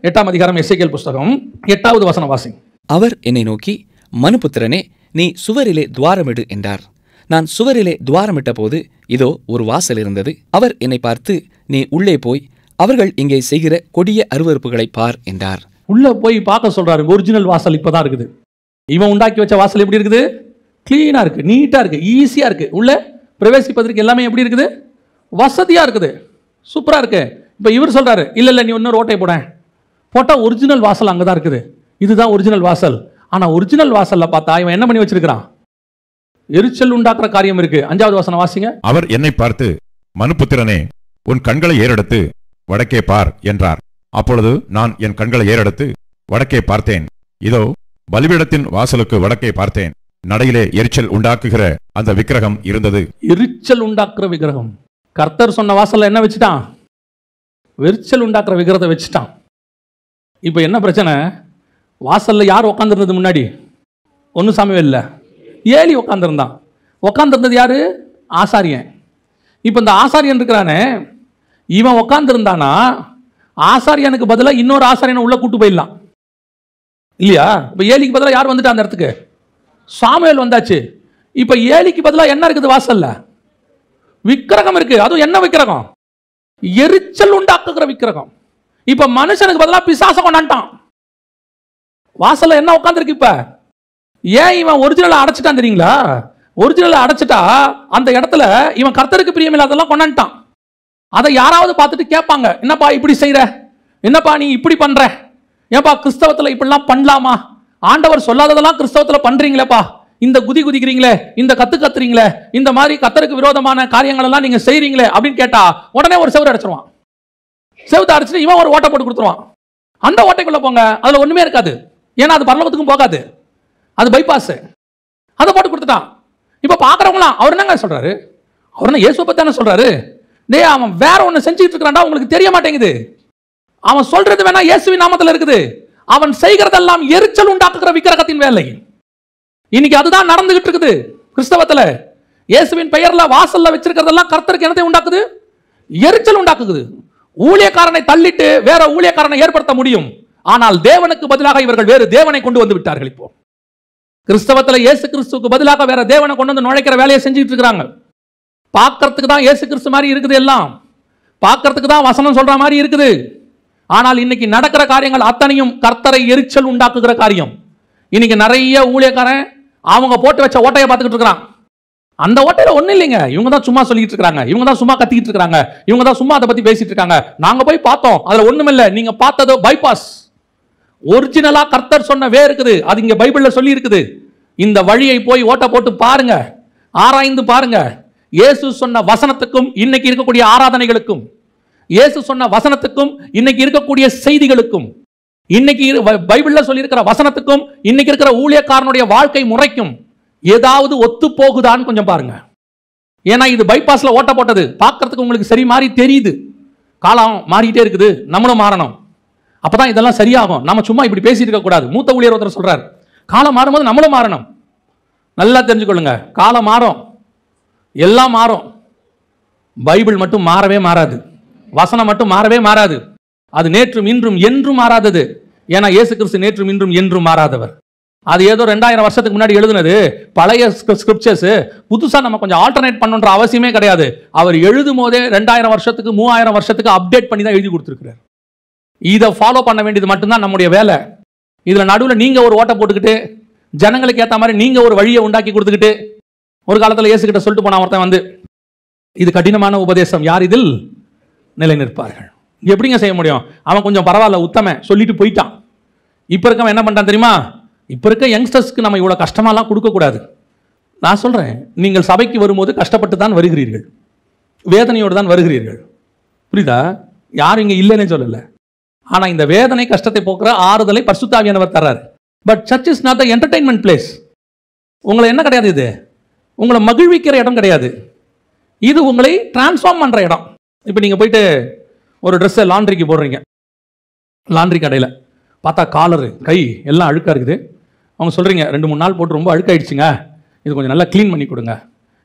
8ஆம் அதிகாரம் எசேக்கியேல் புஸ்தகம் 8வது வசனம் வாசிங்க. அவர் என்னை நோக்கி, மனுபுத்திரனே, நீ சுவரிலே துவாரமிடு என்றார். நான் சுவரிலே துவாரமிட்ட போது இதோ ஒரு வாசல் இருந்தது. அவர் என்னை பார்த்து, நீ உள்ளே போய் அவர்கள் இங்கே செய்கிற கொடிய அருவருப்புகளை பார் என்றார். உள்ள போய் பார்க்க சொல்றாரு. ஒரிஜினல் வாசல் இப்பதான் இருக்குது. இவன் உண்டாக்கி வச்ச வாசல் எப்படி இருக்குது? கிளீனா இருக்கு, நீட்டா இருக்கு, ஈஸியா இருக்கு. உள்ள பிரவேசிப்பதற்கு எல்லாமே எப்படி இருக்குது? வசதியா இருக்குது, சூப்பரா இருக்கு. இப்ப இவர் சொல்றாரு, இல்ல நீ இன்னொரு ஓட்டை போட்டா ஒரிஜினல் வாசல் அங்கதான் இருக்குது, இதுதான் ஒரிஜினல் வாசல். ஆனா ஒரிஜினல் வாசல்ல பார்த்தா இவன் என்ன பண்ணி வச்சிருக்கான்? எரிச்சல் உண்டாக்குற காரியம் இருக்கு. 5வது வசனம் வாசிங்க. அவர் என்னை பார்த்து, மனுபுத்திரனே, உன் கண்களை ஏறெடுத்து வடக்கே பார் என்றார். அப்பொழுது நான் என் கண்களை ஏறெடுத்து வடக்கே பார்த்தேன். இதோ பலிபீடத்தின் வாசலுக்கு வடக்கே பார்த்தேன். நடையிலே எரிச்சல் உண்டாக்குகிற அந்த விக்கிரகம் இருந்தது. எரிச்சல் உண்டாக்குற விக்கிரகம். கர்த்தர் சொன்ன வாசல்ல என்ன வச்சுட்டான்? எரிச்சல் உண்டாக்குற விக்கிரகத்தை வச்சுட்டான். இப்ப என்ன பிரச்சனை? வாசல்ல யார் உட்காந்துருந்தது முன்னாடி? 1 சாமுவேல் இல்ல, ஏலி உட்காந்துருந்தான். உட்காந்துருந்தது யாரு? ஆசாரியன். இப்ப இந்த ஆசாரியன் இருக்கிறானே, இவன் உட்காந்துருந்தானா ஆசாரியனுக்கு பதிலாக இன்னொரு ஆசாரியனை உள்ள கூட்டு போயிடலாம் இல்லையா? இப்ப ஏலிக்கு பதிலாக யார் வந்துட்டா அந்த இடத்துக்கு? சாமுவேல் வந்தாச்சு. இப்ப ஏலிக்கு பதிலாக என்ன இருக்குது? வாசல்ல விக்கிரகம் இருக்கு. அதுவும் என்ன விக்கிரகம்? எரிச்சல் உண்டாக்குகிற விக்கிரகம். இப்ப மனுஷனுக்கு பதிலாக பிசாசை கொண்டாண்டான். வாசல்ல என்ன உட்காந்துருக்கு? இப்ப ஏன் இவன் ஒரிஜினலை அடைச்சிட்டான் தெரியுங்களா? ஒரிஜினலை அடைச்சிட்டா அந்த இடத்துல இவன் கர்த்தருக்கு பிரியமில்லாதெல்லாம் கொண்டாண்டான். அதை யாராவது பார்த்துட்டு கேட்பாங்க, என்னப்பா இப்படி செய்யற, என்னப்பா நீ இப்படி பண்ற, ஏன்பா கிறிஸ்தவத்துல இப்படிலாம் பண்ணலாமா, ஆண்டவர் சொல்லாததெல்லாம் கிறிஸ்தவத்துல பண்றீங்களேப்பா, இந்த குதி குதிக்கிறீங்களே, இந்த கத்துறீங்களே, இந்த மாதிரி கர்த்தருக்கு விரோதமான காரியங்கள் எல்லாம் நீங்க செய்றீங்களே அப்படின்னு கேட்டா உடனே ஒரு செவுரு அடைச்சிருவான். செவுத்தை அடைச்சிட்டு இவன் ஒரு ஓட்டை போட்டு கொடுத்துருவான். அந்த ஓட்டைக்குள்ள போங்க, அதுல ஒண்ணுமே இருக்காது. ஏன்னா அது பரலோகத்துக்கும் போகாது, அது பைபாஸ். அதை போட்டு கொடுத்துட்டான். இப்ப பாக்குறவங்களாம் அவர் என்னங்க சொல்றாரு, அவர் என்ன இயேசுவை பத்தி தானே சொல்றாரு, டே அவன் வேற ஒண்ணு செஞ்சுட்டு இருக்கிறான்டா, உங்களுக்கு தெரிய மாட்டேங்குது. அவன் சொல்றது வேணா இயேசுவின் நாமத்துல இருக்குது, அவன் செய்கிறதெல்லாம் எரிச்சல் உண்டாக்குகிற விக்கிரகத்தின் வேலை. இன்னைக்கு அதுதான் நடந்துகிட்டு இருக்குது கிறிஸ்தவத்துல. இயேசுவின் பெயர்ல வாசல்ல வச்சிருக்கிறதெல்லாம் கர்த்தருக்கு என்னத்தை உண்டாக்குது? எரிச்சல் உண்டாக்குது. ஊழியக்காரனை தள்ளிட்டு வேற ஊழியக்காரனை ஏற்படுத்த முடியும், ஆனால் தேவனுக்கு பதிலாக இவர்கள் வேறு தேவனை கொண்டு வந்து விட்டார்கள். இப்போ கிறிஸ்தவத்துல இயேசு கிறிஸ்துவுக்கு பதிலாக வேற தேவனை கொண்டு வந்து நுழைக்கிற வேலையை செஞ்சுட்டு இருக்காங்க. பார்க்கறதுக்கு தான் இயேசு கிறிஸ்து மாதிரி இருக்குது, எல்லாம் பார்க்கறதுக்கு தான் வசனம் சொல்ற மாதிரி இருக்குது. ஆனால் இன்னைக்கு நடக்கிற காரியங்கள் அத்தனையும் கர்த்தரை எரிச்சல் உண்டாக்குகிற காரியம். இன்னைக்கு நிறைய ஊழியக்காரன் அவங்க போட்டு வச்ச ஓட்டையை பார்த்துக்கிட்டு இருக்கிறான். அந்த ஓட்டையில ஒன்றும் இல்லைங்க. இவங்க தான் சும்மா சொல்லிட்டு இருக்காங்க, இவங்க தான் சும்மா கத்திக்கிட்டு இருக்காங்க, இவங்க தான் சும்மா அதை பத்தி பேசிட்டு இருக்காங்க. நாங்க போய் பார்த்தோம், அதுல ஒண்ணும் இல்லை. நீங்க பார்த்ததோ பைபாஸ். ஒரிஜினலா கர்த்தர் சொன்ன வே இருக்குது, அது இங்க பைபிள்ல சொல்லி இருக்குது. இந்த வழியை போய் ஓட்ட போட்டு பாருங்க, ஆராய்ந்து பாருங்க. இயேசு சொன்ன வசனத்துக்கும் இன்னைக்கு இருக்கக்கூடிய ஆராதனைகளுக்கும், இயேசு சொன்ன வசனத்துக்கும் இன்னைக்கு இருக்கக்கூடிய செய்திகளுக்கும், இன்னைக்கு பைபிள்ல சொல்லி இருக்கிற வசனத்துக்கும் இன்னைக்கு இருக்கிற ஊழியக்காரனுடைய வாழ்க்கை முறைக்கும் ஏதாவது ஒத்து போகுதான்னு கொஞ்சம் பாருங்க. ஏன்னா இது பைபாஸ்ல ஓட்ட போட்டது, பார்க்கறதுக்கு உங்களுக்கு சரி மாறி தெரியுது. காலம் மாறிட்டே இருக்குது, நம்மளும் மாறணும். அப்பதான் இதெல்லாம் சரியாகும். நம்ம சும்மா இப்படி பேசிட்டு இருக்க கூடாது. மூத்த ஊழியர் ஒருத்தர் சொல்றாரு, காலம் மாறும்போது நம்மளும் மாறணும். நல்லா தெரிஞ்சுக்கொள்ளுங்க, காலம் மாறும், எல்லாம் மாறும். பைபிள் மட்டும் மாறவே மாறாது, வசனம் மட்டும் மாறவே மாறாது. அது நேற்றும் இன்றும் என்றும் மாறாதது. ஏன்னா இயேசு கிறிஸ்து நேற்றும் இன்றும் என்றும் மாறாதவர். அது ஏதோ 2000 வருஷத்துக்கு முன்னாடி எழுதுனது, பழைய ஸ்கிரிப்சர்ஸ். புதுசா நம்ம கொஞ்சம் ஆல்டர்னேட் பண்ணணுன்ற அவசியமே கிடையாது. அவர் எழுதும் போதே 2000 வருஷத்துக்கு 3000 வருஷத்துக்கு அப்டேட் பண்ணி தான் எழுதி கொடுத்துருக்கிறார். இதை ஃபாலோ பண்ண வேண்டியது மட்டும்தான் நம்முடைய வேலை. இதுல நடுவில் நீங்க ஒரு ஓட்டை போட்டுக்கிட்டு, ஜனங்களுக்கு ஏற்ற மாதிரி நீங்க ஒரு வழியை உண்டாக்கி கொடுத்துக்கிட்டு, ஒரு காலத்தில் இயேசு கிட்ட சொல்லிட்டு போன ஒருத்தன் வந்து, இது கடினமான உபதேசம், யார் இதில் நிலை நிற்பார்கள். எப்படிங்க செய்ய முடியும்? அவன் கொஞ்சம் பரவாயில்ல, உத்தம சொல்லிட்டு போயிட்டான். இப்ப இருக்கவன் என்ன பண்றான் தெரியுமா? இப்ப இருக்க யங்ஸ்டர்ஸ்க்கு நம்ம இவ்வளவு கஷ்டமாலாம் கொடுக்க கூடாது. நான் சொல்றேன், நீங்கள் சபைக்கு வரும்போது கஷ்டப்பட்டு தான் வருகிறீர்கள், வேதனையோடு தான் வருகிறீர்கள். புரியுதா? யாரும் இங்க இல்லைன்னு சொல்லல. ஆனா இந்த வேதனை கஷ்டத்தை போக்குற ஆறுதலை பரிசுத்த ஆவியானவர் தர்றாரு. But church is not the entertainment place. உங்களை என்ன கிடையாது, இது உங்களை மகிழ்விக்கிற இடம் கிடையாது. இது உங்களை டிரான்ஸ்ஃபார்ம் பண்ற இடம். இப்போ நீங்க போயிட்டு ஒரு ட்ரெஸ்ஸை லாண்ட்ரிக்கு போடுறீங்க, லாண்ட்ரி கடையில் பார்த்தா காலரு கை எல்லாம் அழுக்காக இருக்குது. அவங்க சொல்கிறீங்க 2-3 நாள் போட்டு ரொம்ப அழுக்காயிடுச்சுங்க, இது கொஞ்சம் நல்லா க்ளீன் பண்ணி கொடுங்க.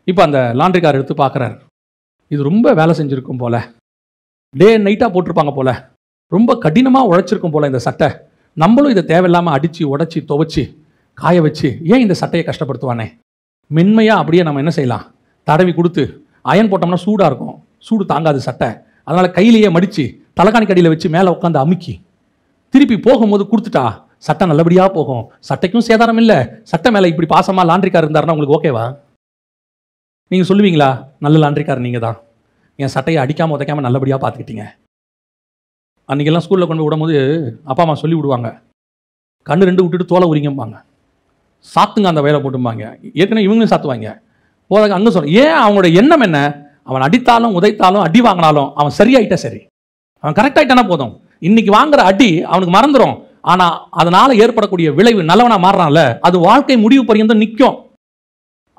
இப்போ அந்த லாண்ட்ரிக்காரர் எடுத்து பார்க்குறாரு, இது ரொம்ப வேலை செஞ்சுருக்கும் போல, டே நைட்டாக போட்டிருப்பாங்க போல, ரொம்ப கடினமாக உழைச்சிருக்கும் போல இந்த சட்டை. நம்மளும் இதை தேவையில்லாமல் அடித்து உடச்சி துவைச்சி காய வச்சு ஏன் இந்த சட்டையை கஷ்டப்படுத்துவானே, மென்மையாக அப்படியே நம்ம என்ன செய்யலாம், தடவி கொடுத்து அயன் போட்டோம்னா சூடாக இருக்கும், சூடு தாங்காது சட்டை, அதனால் கையிலேயே மடித்து தலைகாணி கடியில் வச்சு மேலே உட்காந்து அமுக்கி திருப்பி போகும்போது கொடுத்துட்டா சட்டை நல்லபடியாக போகும், சட்டைக்கும் சேதாரம் இல்லை. சட்டை மேலே இப்படி பாசமாக லாண்ட்ரிக்கார் இருந்தாருன்னா உங்களுக்கு ஓகேவா? நீங்கள் சொல்லுவீங்களா, நல்ல லாண்ட்ரிக்கார் நீங்கள் தான், என் சட்டையை அடிக்காமல் உதைக்காமல் நல்லபடியாக பார்த்துக்கிட்டீங்க. அன்றைக்கெல்லாம் ஸ்கூலில் கொண்டு போய் விடும்போது அப்பா அம்மா சொல்லி விடுவாங்க, கண்ணு 2 விட்டுட்டு தோலை உரிங்கம்பாங்க, சாத்துங்க அந்த வயலை போட்டும்பாங்க. ஏற்கனவே இவங்களும் சாத்துவாங்க. போதாக அங்கே சொல்ல, ஏன் அவங்களோட எண்ணம் என்ன, அவன் அடித்தாலும் உதைத்தாலும் அடி வாங்கினாலும் அவன் சரியாயிட்டா சரி, அவன் கரெக்ட் ஆகிட்டானா போதும். இன்னைக்கு வாங்குற அடி அவனுக்கு மறந்துடும், ஆனால் அதனால ஏற்படக்கூடிய விளைவு நல்லவனா மாறுறான்ல, அது வாழ்க்கை முடிவு பரியந்தம் நிற்கும்.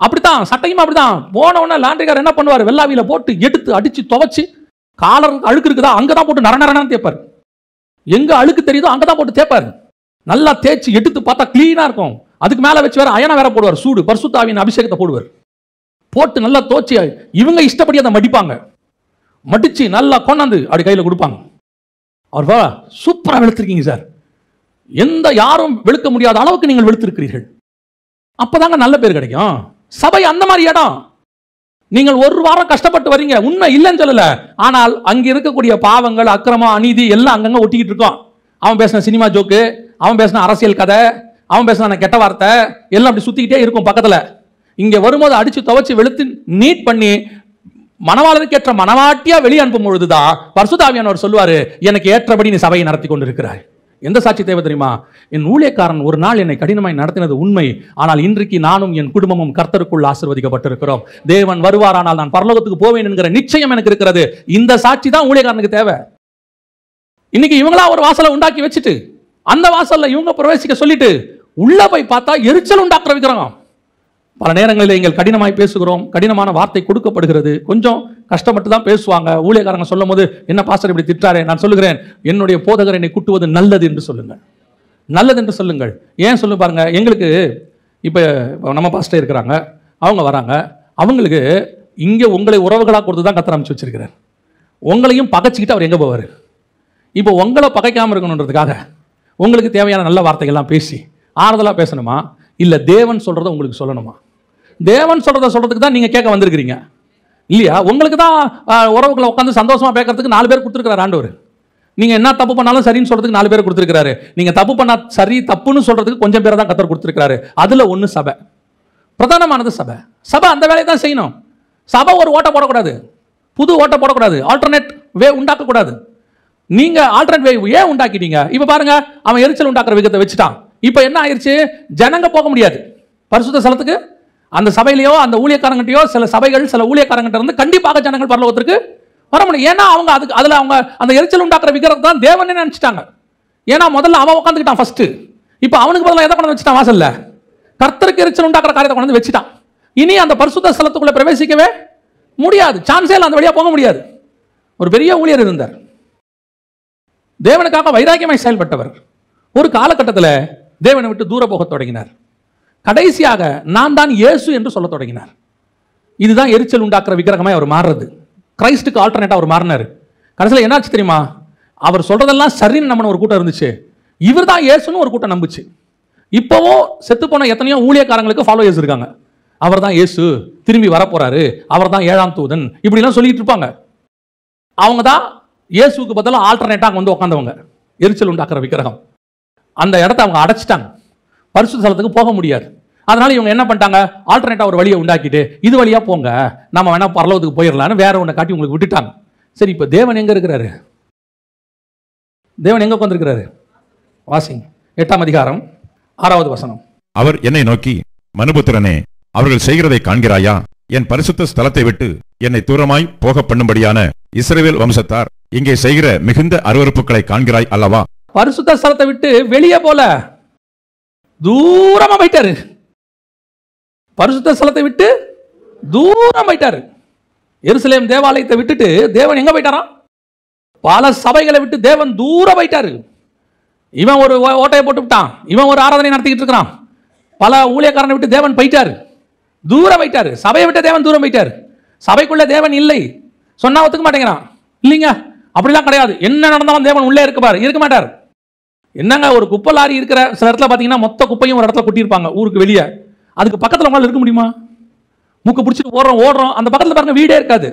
அப்படித்தான் சட்டையும் அப்படிதான். போனவொன்னே லாண்ட்ரிக்கார் என்ன பண்ணுவார், வெள்ளாவியில போட்டு எடுத்து அடிச்சு துவைச்சு, காலர் அழுக்கு இருக்குதா அங்கதான் போட்டு நரண தேப்பார், எங்க அழுக்கு தெரியுதோ அங்கதான் போட்டு தேப்பார். நல்லா தேய்ச்சி எடுத்து பார்த்தா கிளீனா இருக்கும். அதுக்கு மேல வச்சு வேற அயனை வேற போடுவார், சூடு பரிசுத்த ஆவியின் அபிஷேகத்தை போடுவார். போட்டு நல்லா தோச்சி இவங்க இஷ்டப்படி அதை மடிப்பாங்க, மடிச்சு நல்லா கொண்டாந்து அப்படி கையில கொடுப்பாங்க. அவர் வா சூப்பரா வெளுத்திருக்கீங்க சார், எந்த யாரும் வெளுக்க முடியாத அளவுக்கு நீங்கள் வெளுத்திருக்கிறீர்கள். அப்பதாங்க நல்ல பேர் கிடைக்கும். சபை அந்த மாதிரி இடம். நீங்கள் 1 வாரம் கஷ்டப்பட்டு வரீங்க, உண்மை இல்லைன்னு சொல்லல, ஆனால் அங்க இருக்கக்கூடிய பாவங்கள் அக்கிரமம் அநீதி எல்லாம் அங்கங்க ஒட்டிக்கிட்டு இருக்கோம். அவன் பேசின சினிமா ஜோக்கு, அவன் பேசின அரசியல் கதை, அவன் பேசின கெட்ட வார்த்தை எல்லாம் அப்படி சுத்திக்கிட்டே இருக்கும் பக்கத்துல. இங்க வரும்போது அடிச்சு துவைச்சு வெளுத்து நீட் பண்ணி மணவாளனுக்கு ஏற்ற மணவாட்டியா வெளியே அனுப்பும் பொழுதுதான் பரிசுத்த ஆவியானவர் சொல்லுவாரு, எனக்கு ஏற்றபடி நீ சபையை நடத்தி கொண்டிருக்கிறாய். எந்த சாட்சி தேவை தெரியுமா? என் ஊழியக்காரன் ஒரு நாள் என்னை கடினமாய் நடத்தினது உண்மை, ஆனால் இன்றைக்கு நானும் என் குடும்பமும் கர்த்தருக்குள் ஆசீர்வதிக்கப்பட்டிருக்கிறோம். தேவன் வருவாரானால் நான் பரலோகத்துக்கு போவேன் என்கிற நிச்சயம் எனக்கு இருக்கிறது. இந்த சாட்சி தான் ஊழியக்காரனுக்கு தேவை. இன்னைக்கு இவங்களா ஒரு வாசலை உண்டாக்கி வச்சுட்டு அந்த வாசல்ல இவங்க பிரவேசிக்க சொல்லிட்டு உள்ள போய் பார்த்தா எரிச்சல் உண்டாக்குற வைக்கிறோம். பல நேரங்களில் எங்கள் கடினமாய் பேசுகிறோம், கடினமான வார்த்தை கொடுக்கப்படுகிறது, கொஞ்சம் கஷ்டப்பட்டு தான் பேசுவாங்க. ஊழியக்காரங்க சொல்லும் போது என்ன பாஸ்டர் இப்படி திட்டாரே, நான் சொல்லுகிறேன், என்னுடைய போதகர் என்னை கூட்டுவது நல்லது என்று சொல்லுங்கள், நல்லது என்று சொல்லுங்கள். ஏன் சொல்லு பாருங்க, எங்களுக்கு இப்போ நம்ம பாஸ்டர் இருக்கிறாங்க, அவங்க வராங்க, அவங்களுக்கு இங்கே உங்களை உறவுகளாக கொடுத்து தான் கர்த்தர் அமைச்சு வச்சிருக்கிறார். உங்களையும் பகைச்சிக்கிட்டு அவர் எங்கே போவார்? இப்போ உங்களை பகைக்காமல் இருக்கணுன்றதுக்காக உங்களுக்கு தேவையான நல்ல வார்த்தைகள்லாம் பேசி ஆறுதலாக பேசணுமா, இல்லை தேவன் சொல்கிறத உங்களுக்கு சொல்லணுமா? தேவன் சொல்கிறத சொல்கிறதுக்கு தான் நீங்கள் கேட்க வந்திருக்கிறீங்க இல்லையா? உங்களுக்கு தான் உறவுகளை உட்காந்து சந்தோஷமாக பேக்கிறதுக்கு 4 பேர் கொடுத்துருக்கிறார் ஆண்டவர். நீங்கள் என்ன தப்பு பண்ணாலும் சரின்னு சொல்கிறதுக்கு 4 பேர் கொடுத்துருக்காரு. நீங்கள் தப்பு பண்ணா சரி தப்புன்னு சொல்கிறதுக்கு கொஞ்சம் பேரை தான் கர்த்தர் கொடுத்துருக்காரு. அதில் ஒன்று சபை, பிரதானமானது சபை. சபை அந்த வேலையை தான் செய்யணும். சபை ஒரு ஓட்டை போடக்கூடாது, புது ஓட்டை போடக்கூடாது, ஆல்டர்னேட் வே உண்டாக்கக்கூடாது. நீங்கள் ஆல்டர்னேட் வே ஏன் உண்டாக்கிட்டீங்க? இப்போ பாருங்க, அவன் எரிச்சல் உண்டாக்குற விதத்தை வச்சுட்டான். இப்போ என்ன ஆயிடுச்சு? ஜனங்க போக முடியாது பரிசுத்த ஸ்தலத்துக்கு. அந்த சபையிலையோ அந்த ஊழியக்காரங்கிட்டையோ சில சபைகள் சில ஊழியக்காரங்கிட்ட இருந்து கண்டிப்பாக ஜனங்கள் பரலோகத்திற்கு வர முடியும். ஏன்னா அவங்க அதுக்கு அதில் அவங்க அந்த எரிச்சல் உண்டாக்குற விக்கிரகத்தை தான் தேவனே நினைச்சிட்டாங்க. ஏன்னா முதல்ல அவன் உட்காந்துக்கிட்டான் ஃபர்ஸ்ட். இப்போ அவனுக்கு பதிலாக எதை கொண்டு வச்சுட்டான்? வாசல்ல கர்த்தருக்கு எரிச்சல் உண்டாக்குற காரியத்தை கொண்டு வந்து வச்சுட்டான். இனி அந்த பரிசுத்த ஸ்தலத்துக்குள்ள பிரவேசிக்கவே முடியாது, சான்ஸே இல்லை, அந்த வழியாக போக முடியாது. ஒரு பெரிய ஊழியர் இருந்தார், தேவனுக்காக வைராக்கியமாய் செயல்பட்டவர். ஒரு காலகட்டத்தில் தேவனை விட்டு தூர போக தொடங்கினார். கடைசியாக நான் தான் இயேசு என்று சொல்ல தொடங்கினார். இதுதான் எரிச்சல் உண்டாக்குற விக்கிரகமாய் அவர் மாறுறது. கிரைஸ்டுக்கு ஆல்டர்னேட்டாக அவர் மாறினார். கடைசியில் என்னாச்சு தெரியுமா? அவர் சொல்றதெல்லாம் சரின்னு நம்ம ஒரு கூட்டம் இருந்துச்சு, இவர் தான் இயேசுன்னு ஒரு கூட்டம் நம்புச்சு. இப்போவும் செத்து போன எத்தனையோ ஊழியக்காரங்களுக்கு ஃபாலோயர்ஸ் இருக்காங்க. அவர் தான் இயேசு, திரும்பி வரப்போறாரு, அவர் தான் 7ஆம் தூதன், இப்படிலாம் சொல்லிட்டு இருப்பாங்க. அவங்க தான் இயேசுக்கு பதிலாக ஆல்டர்னேட்டாக வந்து உட்காந்தவங்க. எரிச்சல் உண்டாக்குற விக்கிரகம் அந்த இடத்த அவங்க அடைச்சிட்டாங்க. பரிசுத்த ஸ்தலத்துக்கு போக முடியாது. அதனால இவங்க என்ன பண்ணிட்டாங்க? ஆல்டர்னேட்டா ஒரு வழியை உண்டாக்கிட்டு இது வழியா போங்க, நம்ம வேணா பரலோகத்துக்கு போயிடலான்னு வேற ஒன்றை காட்டி உங்களுக்கு விட்டுட்டாங்க. சரி, இப்போ தேவன் எங்க இருக்கிறாரு? தேவன் எங்க உட்கார்ந்திருக்கிறாரு? வாசிங்க 8ஆம் அதிகாரம் 6வது வசனம். அவர் என்னை நோக்கி, மனுபுத்திரனே, அவர்கள் செய்கிறதை காண்கிறாயா? என் பரிசுத்த ஸ்தலத்தை விட்டு என்னை தூரமாய் போக பண்ணும்படியான இஸ்ரவேல் வம்சத்தார் இங்கே செய்கிற மிகுந்த அருவருப்புகளை காண்கிறாய் அல்லவா? பரிசுத்த ஸ்தலத்தை விட்டு வெளியே போல, தூரமா போயிட்டாரு. பரிசுத்த ஸ்தலத்தை விட்டு தூரம் போயிட்டாரு. எருசலேம் தேவாலயத்தை விட்டுட்டு தேவன் எங்க போயிட்டாராம்? பல சபைகளை விட்டு தேவன் தூரம் போயிட்டாரு. இவன் ஒரு ஓட்டையை போட்டு விட்டான், இவன் ஒரு ஆராதனை நடத்திக்கிட்டு இருக்கிறான். பல ஊழியக்காரனை விட்டு தேவன் போயிட்டாரு, தூரம் போயிட்டாரு. சபையை விட்டு தேவன் தூரம் போயிட்டாரு. சபைக்குள்ள தேவன் இல்லை சொன்னா ஒத்துக்க மாட்டேங்கிறான். இல்லைங்க, அப்படிலாம் கிடையாது, என்ன நடந்தாலும் தேவன் உள்ளே இருக்க மாட்டார். என்னங்க, ஒரு குப்பை லாரி இருக்கிற சில இடத்துல பார்த்தீங்கன்னா மொத்த குப்பையும் ஒரு இடத்துல கொட்டியிருப்பாங்க ஊருக்கு வெளியே. அதுக்கு பக்கத்தில் உங்களால் இருக்க முடியுமா? மூக்கு பிடிச்சிட்டு ஓடுறோம், அந்த பக்கத்தில் பாருங்க வீடே இருக்காது.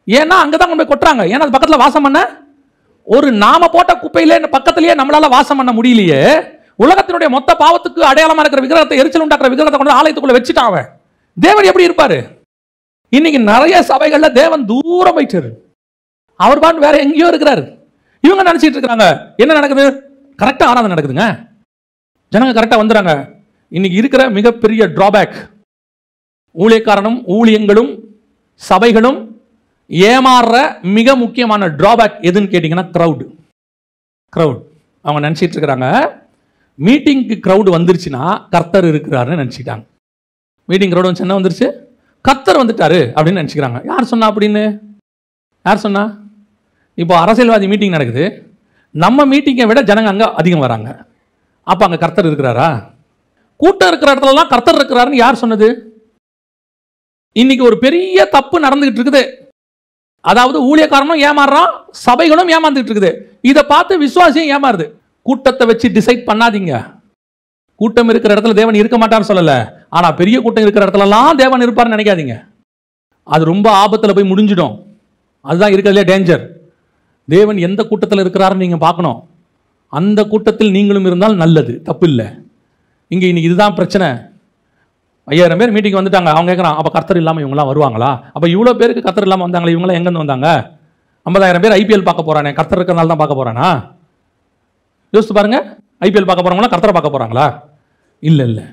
ஏன்னா அங்கே தான் கொண்டு போய் கொட்டுறாங்க. ஏன்னா அது பக்கத்தில் வாசம் பண்ண ஒரு நாம போட்ட குப்பையிலே பக்கத்திலேயே நம்மளால வாசம் பண்ண முடியலையே. உலகத்தினுடைய மொத்த பாவத்துக்கு அடையாளமா இருக்கிற விக்கிரகத்தை, எரிச்சல் உண்டாக்குற விக்கிரகத்தை கொண்டு ஆலயத்துக்குள்ள வச்சுட்டான் அவன். தேவன் எப்படி இருப்பாரு? இன்னைக்கு நிறைய சபைகள்ல தேவன் தூரம் போயிட்டாரு. அவர் பாட்டு வேற எங்கேயோ இருக்கிறாரு. இவங்க நினைச்சிட்டு இருக்கிறாங்க என்ன நடக்குது? கரெக்டா ஆராதனை நடக்குதுங்க, ஜனங்க கரெக்டா வந்துறாங்க. இன்னைக்கு இருக்கிற மிகப்பெரிய டிராபேக், ஊழியக்காரனும் ஊழியங்களும் சபைகளும் ஏமாறுற மிக முக்கியமான டிராபேக் எதுன்னு கேட்டீங்கன்னா கிரவுட். அவங்க நினைச்சிட்டு இருக்கிறாங்க மீட்டிங்க்கு கிரவுட் வந்துருச்சுன்னா கர்த்தர் இருக்கிறாருன்னு நினைச்சிட்டாங்க. மீட்டிங் கிரவுட் வந்து என்ன வந்துருச்சு? கர்த்தர் வந்துட்டாரு அப்படின்னு நினைச்சுக்கிறாங்க. யார் சொன்னா அப்படின்னு? யார் சொன்னா? இப்போ அரசியல்வாதி மீட்டிங் நடக்குது, நம்ம மீட்டிங்கை விட ஜனங்க அங்கே அதிகம் வராங்க. அப்போ அங்கே கர்த்தர் இருக்கிறாரா? கூட்டம் இருக்கிற இடத்துலலாம் கர்த்தர் இருக்கிறாருன்னு யார் சொன்னது? இன்னைக்கு ஒரு பெரிய தப்பு நடந்துகிட்டு இருக்குது. அதாவது ஊழியக்காரனும் ஏமாறுறான், சபைகளும் ஏமாந்துட்டு இருக்குது. இதை பார்த்து விசுவாசியும் ஏமாறுது. கூட்டத்தை வச்சு டிசைட் பண்ணாதீங்க. கூட்டம் இருக்கிற இடத்துல தேவன் இருக்க மாட்டார்னு சொல்லல, ஆனா பெரிய கூட்டம் இருக்கிற இடத்துலலாம் தேவன் இருப்பார்னு நினைக்காதீங்க. அது ரொம்ப ஆபத்தில் போய் முடிஞ்சிடும். அதுதான் இருக்கிறதுலே டேஞ்சர். தேவன் எந்த கூட்டத்தில் இருக்கிறாருன்னு நீங்கள் பார்க்கணும். அந்த கூட்டத்தில் நீங்களும் இருந்தால் நல்லது, தப்பு இல்லை. இங்கே இன்னைக்கு இதுதான் பிரச்சனை. 5000 பேர் மீட்டிங் வந்துட்டாங்க. அவங்க கேட்குறான், அப்போ கர்த்தர் இல்லாமல் இவங்களாம் வருவாங்களா? அப்போ இவ்வளோ பேருக்கு கர்த்தர் இல்லாமல் வந்தாங்களே, இவங்களாம் எங்கேருந்து வந்தாங்க? 50000 பேர் ஐபிஎல் பார்க்க போகிறானே, கர்த்தர் இருக்கிறனால தான் பார்க்க போகிறானா? யோசித்து பாருங்க. ஐபிஎல் பார்க்க போகிறாங்களா, கர்த்தரை பார்க்க போகிறாங்களா? இல்லை.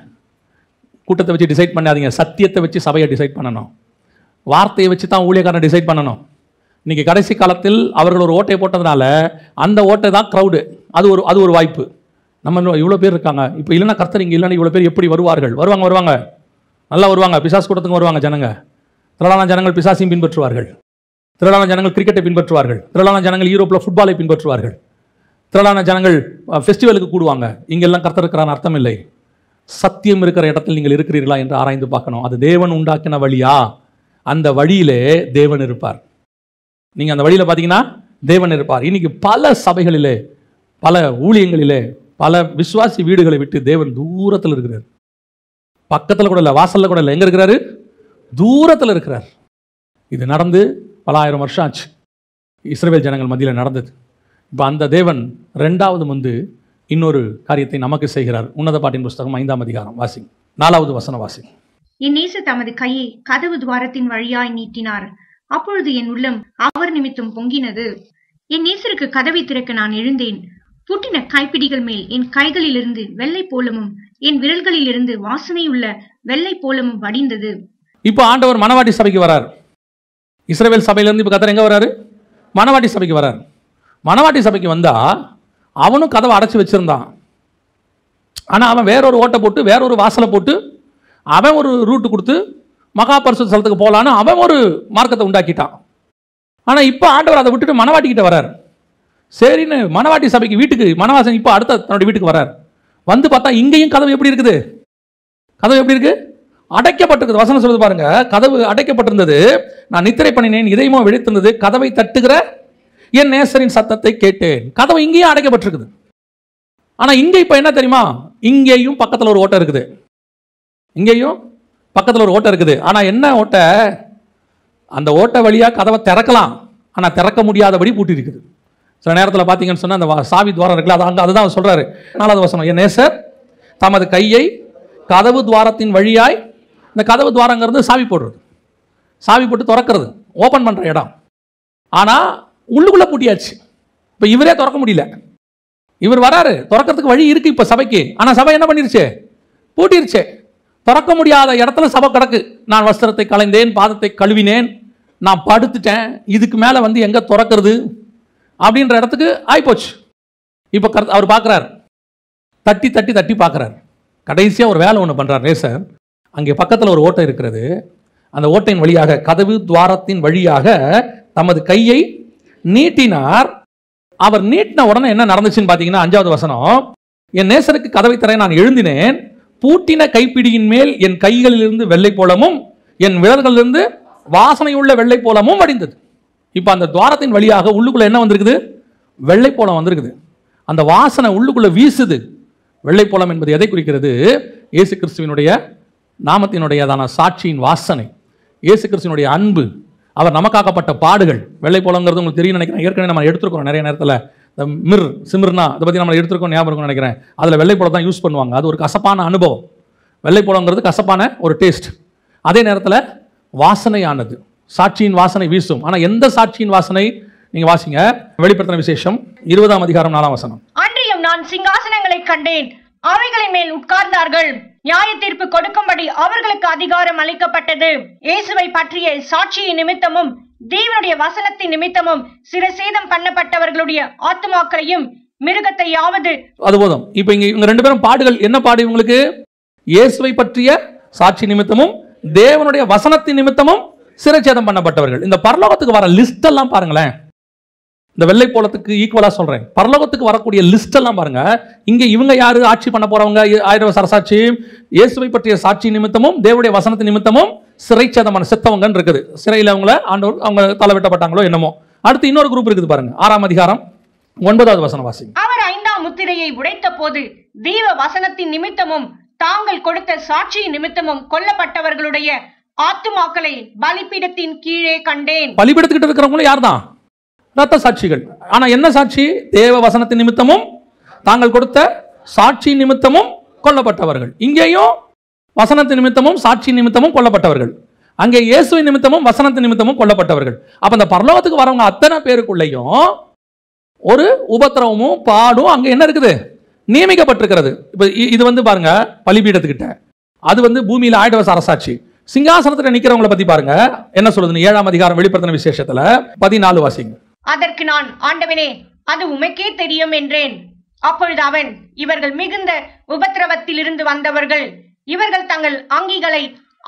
கூட்டத்தை வச்சு டிசைட் பண்ணாதீங்க. சத்தியத்தை வச்சு சபையை டிசைட் பண்ணணும். வார்த்தையை வச்சு தான் ஊழியக்காரனை டிசைட் பண்ணணும். இன்னைக்கு கடைசி காலத்தில் அவர்கள் ஒரு ஓட்டை போட்டதுனால அந்த ஓட்டை தான் க்ரௌடு. அது ஒரு வாய்ப்பு. நம்ம இவ்வளோ பேர் இருக்காங்க, இப்போ இல்லைன்னா கர்த்தர் இங்கே இல்லைன்னா இவ்வளோ பேர் எப்படி வருவார்கள்? வருவாங்க, நல்லா வருவாங்க. பிசாசு கூட்டத்துக்கு வருவாங்க ஜனங்க. திரளான ஜனங்கள் பிசாசையும் பின்பற்றுவார்கள். திரளான ஜனங்கள் கிரிக்கெட்டை பின்பற்றுவார்கள். திரளான ஜனங்கள் யூரோப்பில் ஃபுட்பாலை பின்பற்றுவார்கள். திரளான ஜனங்கள் ஃபெஸ்டிவலுக்கு கூடுவாங்க. இங்கெல்லாம் கர்த்தர் இருக்கிறான்னு அர்த்தம் இல்லை. சத்தியம் இருக்கிற இடத்தில் நீங்கள் இருக்கிறீர்களா என்று ஆராய்ந்து பார்க்கணும். அது தேவன் உண்டாக்கின வழியா? அந்த வழியிலே தேவன் இருப்பார். நீங்கள் அந்த வழியில் பார்த்தீங்கன்னா தேவன் இருப்பார். இன்னைக்கு பல சபைகளிலே, பல ஊழியங்களிலே, பல விசுவாசி வீடுகளை விட்டு தேவன் தூரத்தில் இருக்கிறார். பக்கத்தில் கூட இல்லை, வாசலில் கூட இல்லை. எங்கே இருக்கிறாரு? தூரத்தில் இருக்கிறார். இது நடந்து பல ஆயிரம் வருஷம் ஆச்சு. இஸ்ரவேல் ஜனங்கள் மத்தியில் நடந்தது. இப்போ அந்த தேவன் ரெண்டாவது வந்து இன்னொரு காரியத்தை நமக்கு செய்கிறார். உன்னத பாட்டின் புஸ்தகம் 5ஆம் அதிகாரம் வாசிங்க, 4வது வசனம் வாசிங்க. என் நேச தமது கையை கதவு துவாரத்தின் வழியாய் நீட்டினார். அப்பொழுது என் உள்ளம் அவர் நிமித்தம் பொங்கினது. என் நேசருக்கு கதவை திறக்க நான் எழுந்தேன். பூட்டின கைப்பிடிகள் மேல் என் கைகளிலிருந்து வெள்ளை போலமும் என் விரல்களிலிருந்து வாசனை உள்ள வெள்ளை போலமும் வடிந்தது. இப்போ ஆண்டவர் மணவாட்டி சபைக்கு வரார். இஸ்ரவேல் சபையிலிருந்து இப்போ கர்த்தர் எங்க வராரு? மணவாட்டி சபைக்கு வரார். மணவாட்டி சபைக்கு வந்தா அவனும் கதவை அடைச்சி வச்சிருந்தான். ஆனால் அவன் வேறொரு ஓட்டை போட்டு வேறொரு வாசலை போட்டு அவன் ஒரு ரூட்டு கொடுத்து மகா பரிசுத்த ஸ்தலத்துக்கு போகலான்னு அவன் ஒரு மார்க்கத்தை உண்டாக்கிட்டான். ஆனால் இப்போ ஆண்டவர் அதை விட்டுட்டு மணவாட்டிக்கிட்ட வரார். சரின்னு மணவாட்டி சபைக்கு வீட்டுக்கு மணவாசன் இப்போ அடுத்த தன்னுடைய வீட்டுக்கு வரார். வந்து பார்த்தா இங்கேயும் கதவு எப்படி இருக்குது? கதவு எப்படி இருக்கு? அடைக்கப்பட்டிருக்குது. வசனம் சொல்லுது பாருங்க, கதவு அடைக்கப்பட்டிருந்தது. நான் நித்திரை பண்ணினேன், இதயமோ விழித்திருந்தது. கதவை தட்டுகிற என் நேசரின் சத்தத்தை கேட்டேன். கதவு இங்கேயும் அடைக்கப்பட்டிருக்குது. ஆனா இங்க இப்ப என்ன தெரியுமா? இங்கேயும் பக்கத்துல ஒரு ஓட்டை இருக்குது. இங்கேயும் பக்கத்துல ஒரு ஓட்டை இருக்குது. ஆனா என்ன ஓட்டை? அந்த ஓட்டை வழியா கதவை திறக்கலாம், ஆனா திறக்க முடியாதபடி பூட்டி இருக்குது. சில நேரத்தில் பார்த்தீங்கன்னு சொன்னா அந்த சாவி துவாரம் இருக்குல்ல, அது அதுதான் அவர் சொல்றாரு. 4வது வசனம், என் நேசர் தமது கையை கதவு துவாரத்தின் வழியாய், இந்த கதவு துவாரங்கிறது சாவி போடுறது, சாவி போட்டு திறக்கிறது, ஓப்பன் பண்ற இடம். ஆனா உள்ளுக்குள்ள பூட்டியாச்சு. இப்ப இவரே திறக்க முடியல. இவர் வராரு, திறக்கிறதுக்கு வழி இருக்கு இப்ப சபைக்கு. ஆனா சபை என்ன பண்ணிருச்சு? பூட்டிருச்சு. திறக்க முடியாத இடத்துல சபை கிடக்கு. நான் வஸ்திரத்தை களைந்தேன், பாதத்தை கழுவினேன், நான் படுத்துட்டேன், இதுக்கு மேல வந்து எங்க திறக்கிறது அப்படின்ற இடத்துக்கு ஆயிப்போச்சு. இப்ப அவர் பார்க்கிறார், தட்டி தட்டி தட்டி பார்க்கிறார். கடைசியா ஒரு வேலை ஒன்று பண்றார் நேசர். அங்கே பக்கத்தில் ஒரு ஓட்டை இருக்கிறது. அந்த ஓட்டையின் வழியாக, கதவு துவாரத்தின் வழியாக தமது கையை நீட்டினார். அவர் நீட்டின உடனே என்ன நடந்துச்சுன்னு பார்த்தீங்கன்னா 5வது வசனம், என் நேசருக்கு கதவை திற நான் எழுந்தினேன். பூட்டின கைப்பிடியின் மேல் என் கைகளிலிருந்து வெள்ளை போலமும் என் விரல்களிலிருந்து வாசனையுள்ள வெள்ளை போலமும் வடிந்தது. இப்போ அந்த துவாரத்தின் வழியாக உள்ளுக்குள்ள என்ன வந்திருக்குது? வெள்ளை போலம் வந்திருக்குது. அந்த வாசனை உள்ளுக்குள்ள வீசுது. வெள்ளை போலம் என்பது எதை குறிக்கிறது? இயேசு கிறிஸ்துவினுடைய நாமத்தினுடையதான சாட்சியின் வாசனை, இயேசு கிறிஸ்துவினுடைய அன்பு, அவர் நமக்காக்கப்பட்ட பாடுகள். வெள்ளை போலங்கிறது உங்களுக்கு தெரியும் நினைக்கிறேன். ஏற்கனவே நம்ம எடுத்துருக்கோம் நிறைய நேரத்தில். இந்த சிமிர்னா அதை பற்றி நம்ம எடுத்துருக்கோம், ஞாபகம் இருக்கும்னு நினைக்கிறேன். அதில் வெள்ளை போலம் தான் யூஸ் பண்ணுவாங்க. அது ஒரு கசப்பான அனுபவம். வெள்ளை போலங்கிறது கசப்பான ஒரு டேஸ்ட். அதே நேரத்தில் வாசனையானது, சாட்சியின் வாசனை வீசும். ஆனால் எந்த சாட்சியின் வாசனை? நீங்க வாசிங்க, வெளிப்படுத்தின விசேஷம் 20ஆம் அதிகாரம் 4ஆம் வசனம். அன்றியும் நான் சிங்காசனங்களை கண்டேன், அவைகளின் மேல் உட்கார்ந்தார்கள், நியாய தீர்ப்பு கொடுக்கும்படி அவர்களுக்கு அதிகாரம் அளிக்கப்பட்டது. இயேசுவை பற்றிய சாட்சியின் நிமித்தமும் தேவனுடைய வசனத்தின் நிமித்தமும் சிரசேதம் பண்ணப்பட்டவர்களுடைய ஆத்துமாக்களையும் மிருகத்தையாவது. அது போதும். இப்ப இவங்க 2 பேரும் பாடுகள். என்ன பாடு இவங்களுக்கு? இயேசுவை பற்றிய சாட்சி நிமித்தமும் தேவனுடைய வசனத்தின் நிமித்தமும் சிரச்சேதம் பண்ணப்பட்டவர்கள். இந்த பரலோகத்துக்கு வர லிஸ்ட் எல்லாம் பாருங்களேன். இந்த வெள்ளை போலத்துக்கு ஈக்குவலா சொல்றேன். பரலோகத்துக்கு வரக்கூடிய லிஸ்ட் எல்லாம் பாருங்க. இங்க இவங்க யாரு ஆட்சி பண்ண போறவங்க? 1000 வருஷ அரசாட்சி. இயேசுவை பற்றிய சாட்சி நிமித்தமும் தேவனுடைய வசனத்தின் நிமித்தமும் சிறைச்சேதமான செத்தவங்கன்னு இருக்குது. சிறையில் ஆண்டவர் அவங்க தலை வெட்டப்பட்டாங்களோ என்னமோ. அடுத்து இன்னொரு குரூப் இருக்குது பாருங்க. 6ஆம் அதிகாரம் 9வது வசனம் வாசிங்க. அவர் 5ஆம் முத்திரையை உடைத்த போது தேவ வசனத்தின் நிமித்தமும் தாங்கள் கொடுத்த சாட்சியின் நிமித்தமும் கொல்லப்பட்டவர்களுடைய ஆத்துமாக்களை பலிபீடத்தின் கீழே கண்டேன். பலிபீடத்துக்கிட்ட இருக்கிறவங்களும் யார் தான்? ரத்த சாட்சிகள். ஆனா என்ன சாட்சி? தேவ வசனத்தின் நிமித்தமும் தாங்கள் கொடுத்த சாட்சி நிமித்தமும் கொல்லப்பட்டவர்கள். இங்கேயும் வசனத்தின் நிமித்தமும் சாட்சி நிமித்தமும் கொல்லப்பட்டவர்கள். அங்கே இயேசுவின் நிமித்தமும் வசனத்தின் நிமித்தமும் கொல்லப்பட்டவர்கள். அப்ப அந்த பரலோகத்துக்கு வரவங்க அத்தனை பேருக்குள்ளேயும் ஒரு உபத்திரவமும் பாடும் அங்க என்ன இருக்குது? நியமிக்கப்பட்டிருக்கிறது. இப்ப இது வந்து பாருங்க, பலிபீடத்துக்கிட்ட. அது வந்து பூமியில 1000 வருஷ அரசாட்சி. சிங்காசனத்துல நிக்கிறவங்களை பத்தி பாருங்க என்ன சொல்லுது? 7ஆம் அதிகாரம் வெளிப்படுத்தின விசேஷத்துல 14 வாசிங்க. அதற்கு நான், ஆண்டவனே, அது உமக்கே தெரியும் என்றேன். அப்பொழுது அவன், இவர்கள் மிகுந்த உபத்திரவத்தில் இருந்து வந்தவர்கள், இவர்கள் தங்கள் அங்கிகளை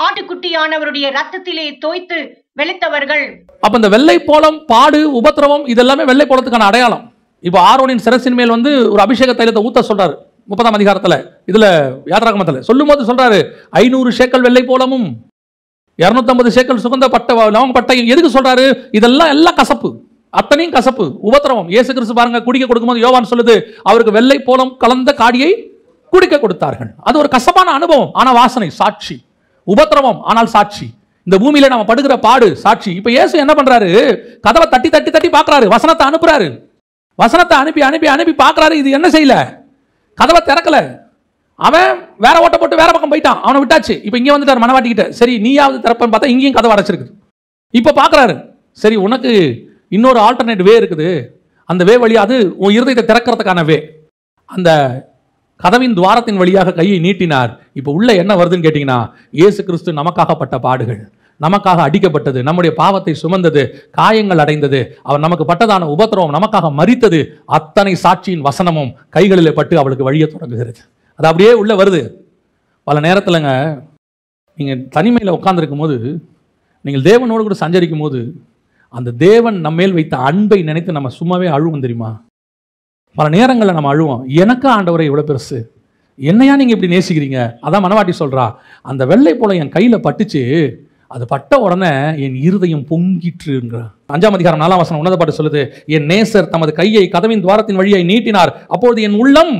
ஆட்டுக்குட்டியானவருடைய ரத்தத்திலே தோய்த்து வெளுத்தவர்கள். அப்ப இந்த வெள்ளை போலம், பாடு, உபத்திரவம் இதெல்லாமே வெள்ளை போலத்துக்கான அடையாளம். இப்ப ஆரோனின் சிரசின் மேல் வந்து ஒரு அபிஷேக தைலத்தை ஊத்த சொல்றாரு 30ஆம் அதிகாரத்துல. இதுல யாத்ராகமத்துல சொல்லும் போது சொல்றாரு 500 சேக்கல் வெள்ளை போலமும் 250 சேக்கல் சுகந்த பட்டையும். எதுக்கு சொல்றாரு? இதெல்லாம் எல்லாம் கசப்பு, அத்தனையும் கசப்பு, உபத்திரவம். இயேசு கிறிஸ்து பாருங்க குடிக்க கொடுக்கும்போது யோவான் சொல்லுது, அவருக்கு வெள்ளை போலம் கலந்த காடியை குடிக்க கொடுத்தார்கள். அது ஒரு கசப்பான அனுபவம், ஆனா வாசனை சாட்சி. உபத்திரவம் ஆனால் சாட்சி. இந்த பூமியில நம்ம படுகிற பாடு சாட்சி. இப்ப இயேசு என்ன பண்றாரு? கதவை தட்டி தட்டி தட்டி பார்க்கறாரு, வசனத்தை அனுப்புறாரு. வசனத்தை அனுப்பி அனுப்பி அனுப்பி பார்க்குறாரு, இது என்ன செய்யல, கதவை திறக்கல. அவன் வேற ஓட்ட போட்டு வேற பக்கம் போயிட்டான், அவனை விட்டாச்சு. இப்போ இங்கே வந்துட்டார் மனவாட்டிக்கிட்ட. சரி நீயாவது திறப்பன்னு பார்த்தா இங்கேயும் கதவை அடைச்சிருக்கு. இப்போ பார்க்குறாரு, சரி உனக்கு இன்னொரு ஆல்டர்னேட் வே இருக்குது, அந்த வே வழியா அது உன் இருதயத்தை திறக்கிறதுக்கான வே. அந்த கதவின் துவாரத்தின் வழியாக கையை நீட்டினார். இப்போ உள்ள என்ன வருதுன்னு கேட்டிங்கன்னா, இயேசு கிறிஸ்து நமக்காகப்பட்ட பாடுகள், நமக்காக அடிக்கப்பட்டது, நம்முடைய பாவத்தை சுமந்தது, காயங்கள் அடைந்தது, அவர் நமக்கு பட்டதான உபத்திரவம், நமக்காக மரித்தது, அத்தனை சாட்சியின் வசனமும் கைகளில் பட்டு அவளுக்கு வழியை தொடங்குகிறது. அது அப்படியே உள்ள வருது. பல நேரத்தில்ங்க நீங்கள் தனிமையில் உட்கார்ந்துருக்கும் போது, நீங்கள் தேவனோடு கூட சஞ்சரிக்கும் போது, அந்த தேவன் நம்ம மேல் வைத்த அன்பை நினைத்து நம்ம சும்மாவே அழுவோம் தெரியுமா? பல நேரங்களில் நம்ம அழுவோம், எனக்கா ஆண்டவரை இவ்வளோ பெருசு, என்னையா நீங்கள் இப்படி நேசிக்கிறீங்க? அதான் மனவாட்டி சொல்கிறா, அந்த வெள்ளை போல என் கையில் பட்டுச்சு, அது பட்ட உடனே என் இருதயம் பொங்கிட்டுங்கிற. 5ஆம் அதிகாரம் 4ஆம் வசனம் உன்னத பாட்டு சொல்லுது, என் நேசர் தமது கையை கதவின் துவாரத்தின் வழியை நீட்டினார், அப்பொழுது என் உள்ளம்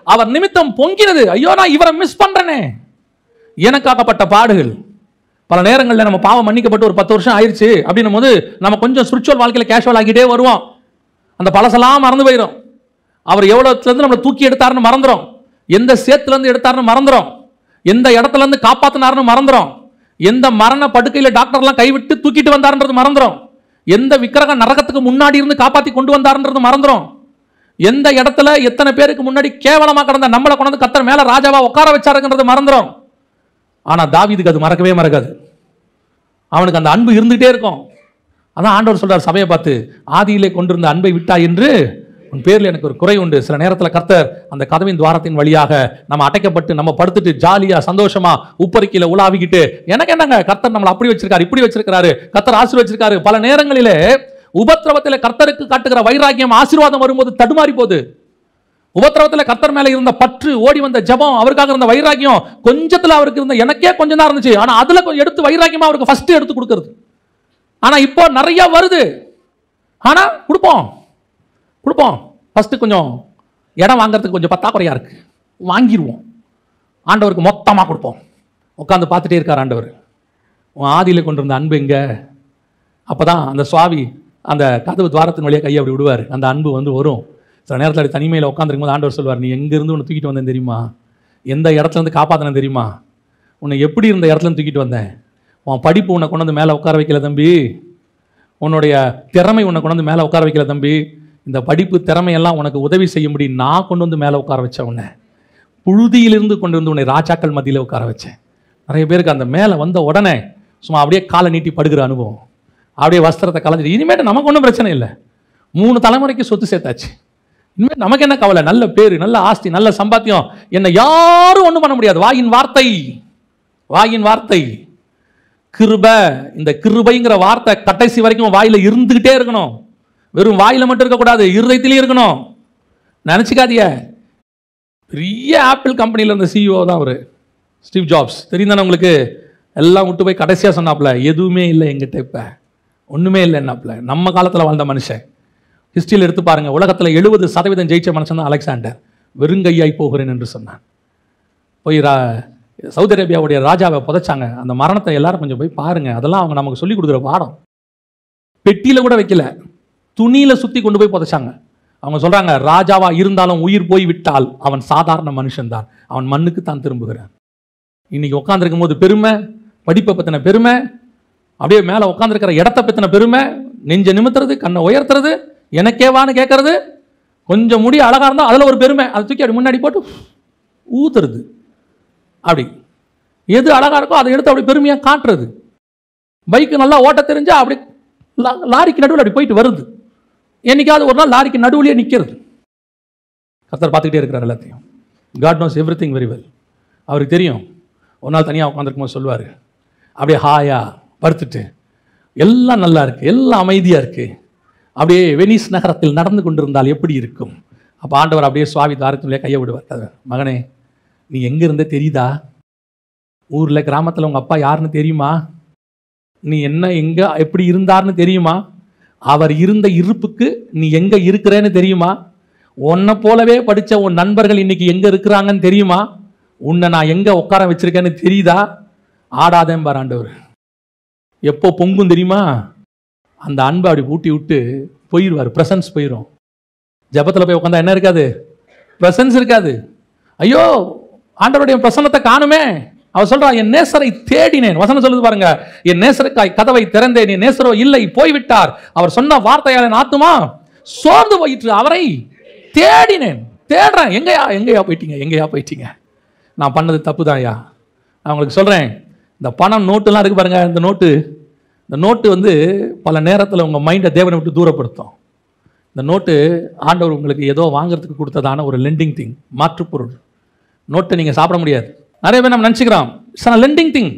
அவர் நிமித்தம் பொங்கினது. ஐயோ நான் இவரை மிஸ் பண்றேனே. எனக்காகப்பட்ட பாடுகள். பல நேரங்களில் நம்ம பாவம் மன்னிக்கப்பட்டு ஒரு 10 வருஷம் ஆயிடுச்சு அப்படின்னும் போது நம்ம கொஞ்சம் ஸ்பிரிச்சுவல் வாழ்க்கையில் கேஷுவல் ஆகிட்டே வருவோம். அந்த பழசெல்லாம் மறந்து போயிடும். அவர் எவ்வளோத்துலேருந்து நம்மளை தூக்கி எடுத்தாருன்னு மறந்துடும், எந்த சேத்துலேருந்து எடுத்தாருன்னு மறந்துடும், எந்த இடத்துலேருந்து காப்பாற்றினாருன்னு மறந்துடும், எந்த மரண படுக்கையில் டாக்டர்லாம் கைவிட்டு தூக்கிட்டு வந்தாருன்றது மறந்துடும், எந்த விக்கிரக நரகத்துக்கு முன்னாடி இருந்து காப்பாற்றி கொண்டு வந்தாருன்றது மறந்துடும், எந்த இடத்துல எத்தனை பேருக்கு முன்னாடி கேவலமா கிடந்த நம்மளை கொண்டு கர்த்தர் மேல ராஜாவா உட்கார வச்சாருன்றது மறந்துடும். ஆனா தாவீதுக்கு அது மறக்கவே மறக்காது. அவனுக்கு அந்த அன்பு இருந்துகிட்டே இருக்கும். அதான் ஆண்டவர் சொல்றார் சபையை பார்த்து, ஆதியிலே கொண்டிருந்த அன்பை விட்டா என்று உன் பேரில் எனக்கு ஒரு குறை உண்டு. சில நேரத்தில் கர்த்தர் அந்த கதவின் துவாரத்தின் வழியாக நம்ம அடைக்கப்பட்டு நம்ம படுத்துட்டு ஜாலியா சந்தோஷமா உப்பரிக்கையில உலாவிக்கிட்டு, எனக்கு என்னங்க கர்த்தர் நம்மளை அப்படி வச்சிருக்காரு இப்படி வச்சிருக்காரு, கர்த்தர் ஆசீர்வச்சிருக்காரு. பல நேரங்களிலே உபத்திரவத்தில் கர்த்தருக்கு காட்டுகிற வைராக்கியம் ஆசீர்வாதம் வரும்போது தடுமாறி போகுது. உபத்திரவத்தில் கர்த்தர் மேல இருந்த பற்று, ஓடி வந்த ஜபம், அவருக்காக இருந்த வைராக்கியம், கொஞ்சத்துல அவருக்கு இருந்த எனக்கே கொஞ்சம் தான் இருந்துச்சு, ஆனா அதுல கொஞ்சம் எடுத்து வைராக்கியமா அவருக்கு ஃபர்ஸ்ட் எடுத்து கொடுக்கறது. ஆனா இப்போ நிறைய வருது, ஆனா கொடுப்போம் ஃபர்ஸ்ட் கொஞ்சம் இடம் வாங்குறதுக்கு கொஞ்சம் பத்தாக்குறையா இருக்கு, வாங்கிடுவோம். ஆண்டவருக்கு மொத்தமா கொடுப்போம். உட்காந்து பார்த்துட்டே இருக்கார் ஆண்டவர். உன் ஆதியில கொண்டிருந்த அன்பு எங்க? அப்பதான் அந்த சுவாமி அந்த கதவு துவாரத்தின் வழியாக கையை அப்படி விடுவார், அந்த அன்பு வந்து வரும். சில நேரத்தில் அப்படி தனிமையில் உட்காந்துருக்கும் போது ஆண்டவர் சொல்வார், நீ எங்கேருந்து உன்னை தூக்கிட்டு வந்தேன் தெரியுமா, எந்த இடத்துலேருந்து காப்பாற்றினேன் தெரியுமா, உன்னை எப்படி இருந்த இடத்துலேருந்து தூக்கிட்டு வந்தேன், உன் படிப்பு உன்னை கொண்டு வந்து மேலே உட்கார வைக்கல தம்பி, உன்னுடைய திறமை உன்னை கொண்டு வந்து மேலே உட்கார வைக்கல தம்பி, இந்த படிப்பு திறமையெல்லாம் உனக்கு உதவி செய்யும்படி நான் கொண்டு வந்து மேலே உட்கார வச்சேன், உன்னை புழுதியிலிருந்து கொண்டு வந்து உன்னை ராஜாக்கள் மத்தியில் உட்கார வச்சேன். நிறைய பேருக்கு அந்த மேலே வந்த உடனே சும்மா அப்படியே காலை நீட்டி படுகிற அனுபவம், அப்படியே வஸ்திரத்தை கலைஞ்சிட்டு இனிமேட்டு நமக்கு ஒன்றும் பிரச்சனை இல்லை, 3 தலைமுறைக்கு சொத்து சேர்த்தாச்சு, இனிமேல் நமக்கு என்ன கவலை, நல்ல பேரு, நல்ல ஆஸ்தி, நல்ல சம்பாத்தியம், என்னை யாரும் ஒன்றும் பண்ண முடியாது. வாயின் வார்த்தை கிருப. இந்த கிருபைங்கிற வார்த்தை கடைசி வரைக்கும் வாயில இருந்துகிட்டே இருக்கணும். வெறும் வாயில மட்டும் இருக்கக்கூடாது, இருதயத்திலேயே இருக்கணும். நினைச்சுக்காதிய. பெரிய ஆப்பிள் கம்பெனியில் இருந்த சிஇஓ தான் அவர், ஸ்டீவ் ஜாப்ஸ். தெரியும் தானே உங்களுக்கு? எல்லாம் விட்டு போய் கடைசியாக சொன்னாப்புல, எதுவுமே இல்லை எங்கிட்ட, இப்போ ஒன்றுமே இல்லை என்னாப்புல. நம்ம காலத்தில் வாழ்ந்த மனுஷன். ஹிஸ்ட்ரியில் எடுத்து பாருங்க, உலகத்தில் 70% ஜெயிச்ச மனுஷன் தான் அலெக்சாண்டர். வெறுங்கையாய் போகிறேன் என்று சொன்னான். போய் சவுதி அரேபியாவுடைய ராஜாவை புதைச்சாங்க. அந்த மரணத்தை எல்லாரும் கொஞ்சம் போய் பாருங்க. அதெல்லாம் அவங்க நமக்கு சொல்லி கொடுக்குற பாடம். பெட்டியில கூட வைக்கல, துணியில சுத்தி கொண்டு போய் புதைச்சாங்க. அவங்க சொல்றாங்க, ராஜாவா இருந்தாலும் உயிர் போய் விட்டால் அவன் சாதாரண மனுஷன் தான், அவன் மண்ணுக்கு தான் திரும்புகிறான். இன்னைக்கு உட்காந்துருக்கும் போது பெருமை, படிப்பை பத்தின பெருமை, அப்படியே மேலே உட்காந்துருக்கிற இடத்த பத்தின பெருமை, நெஞ்ச நிமித்துறது, கண்ணை உயர்த்துறது, எனக்கேவான்னு கேட்கறது, கொஞ்சம் முடி அழகா இருந்தால் அதில் ஒரு பெருமை, அதை தூக்கி அப்படி முன்னாடி போட்டு ஊத்துறது. அப்படி எது அழகா இருக்கோ அதை எடுத்து அப்படி பெருமையாக காட்டுறது. பைக்கு நல்லா ஓட்ட தெரிஞ்சா அப்படி லாரிக்கு நடுவில் அப்படி போயிட்டு வருது. என்னைக்காவது ஒரு நாள் லாரிக்கு நடுவுலையே நிற்கிறது. கர்த்தர் பார்த்துக்கிட்டே இருக்கிறார் எல்லாத்தையும். God knows everything very well. அவருக்கு தெரியும். ஒரு நாள் தனியாக உட்காந்துருக்கும் போது சொல்லுவார், அப்படியே ஹாயா படுத்துட்டு, எல்லாம் நல்லா இருக்கு, எல்லாம் அமைதியாக இருக்கு, அப்படியே வெனிஸ் நகரத்தில் நடந்து கொண்டிருந்தால் எப்படி இருக்கும். அப்போ ஆண்டவர் அப்படியே சுவாமி தாரத்திலே கையை விடுவார். மகனே, நீ எங்கே இருந்தே தெரியுதா? ஊரில் கிராமத்தில் உங்கள் அப்பா யாருன்னு தெரியுமா? நீ என்ன எங்கே எப்படி இருந்தார்னு தெரியுமா? அவர் இருந்த இருப்புக்கு நீ எங்கே இருக்கிறேன்னு தெரியுமா? உன்னை போலவே படித்த உன் நண்பர்கள் இன்னைக்கு எங்கே இருக்கிறாங்கன்னு தெரியுமா? உன்னை நான் எங்கே உட்கார வச்சிருக்கேன்னு தெரியுதா? ஆடாதேன் பார் ஆண்டவர். எப்போ பொங்கும் தெரியுமா? அந்த அன்பை அப்படி ஊட்டி விட்டு போயிடுவார். ப்ரெசன்ஸ் போயிடும். ஜெபத்தில் போய் உட்காந்தா என்ன இருக்காது? பிரசன்ஸ் இருக்காது. ஐயோ ஆண்டவருடைய பிரசன்னத்தை காணுமே. அவர் சொல்றா, என் நேசரை தேடினேன். வசனம் சொல்லுது பாருங்க, என் நேசருக்காய் கதவை திறந்தேன், என் நேசரோ இல்லை, போய்விட்டார். அவர் சொன்ன வார்த்தையால் என் ஆத்துமா சோர்ந்து போயிற்று, அவரை தேடினேன். தேடுறேன், எங்கேயா போயிட்டீங்க? நான் பண்ணது தப்பு தான்யா. நான் உங்களுக்கு சொல்றேன், இந்த பணம் நோட்டுலாம் இருக்கு பாருங்க, இந்த நோட்டு வந்து பல நேரத்தில் உங்க மைண்டை தேவனை விட்டு தூரப்படுத்தும். இந்த நோட்டு ஆண்டவர் உங்களுக்கு ஏதோ வாங்குறதுக்கு கொடுத்ததான ஒரு லெண்டிங் திங், மாற்றுப்பொருள். நோட்டை நீங்க சாப்பிட முடியாது. நிறைய பேர் நம்ம நினச்சிக்கிறோம் இட்ஸ் லெண்டிங் திங்,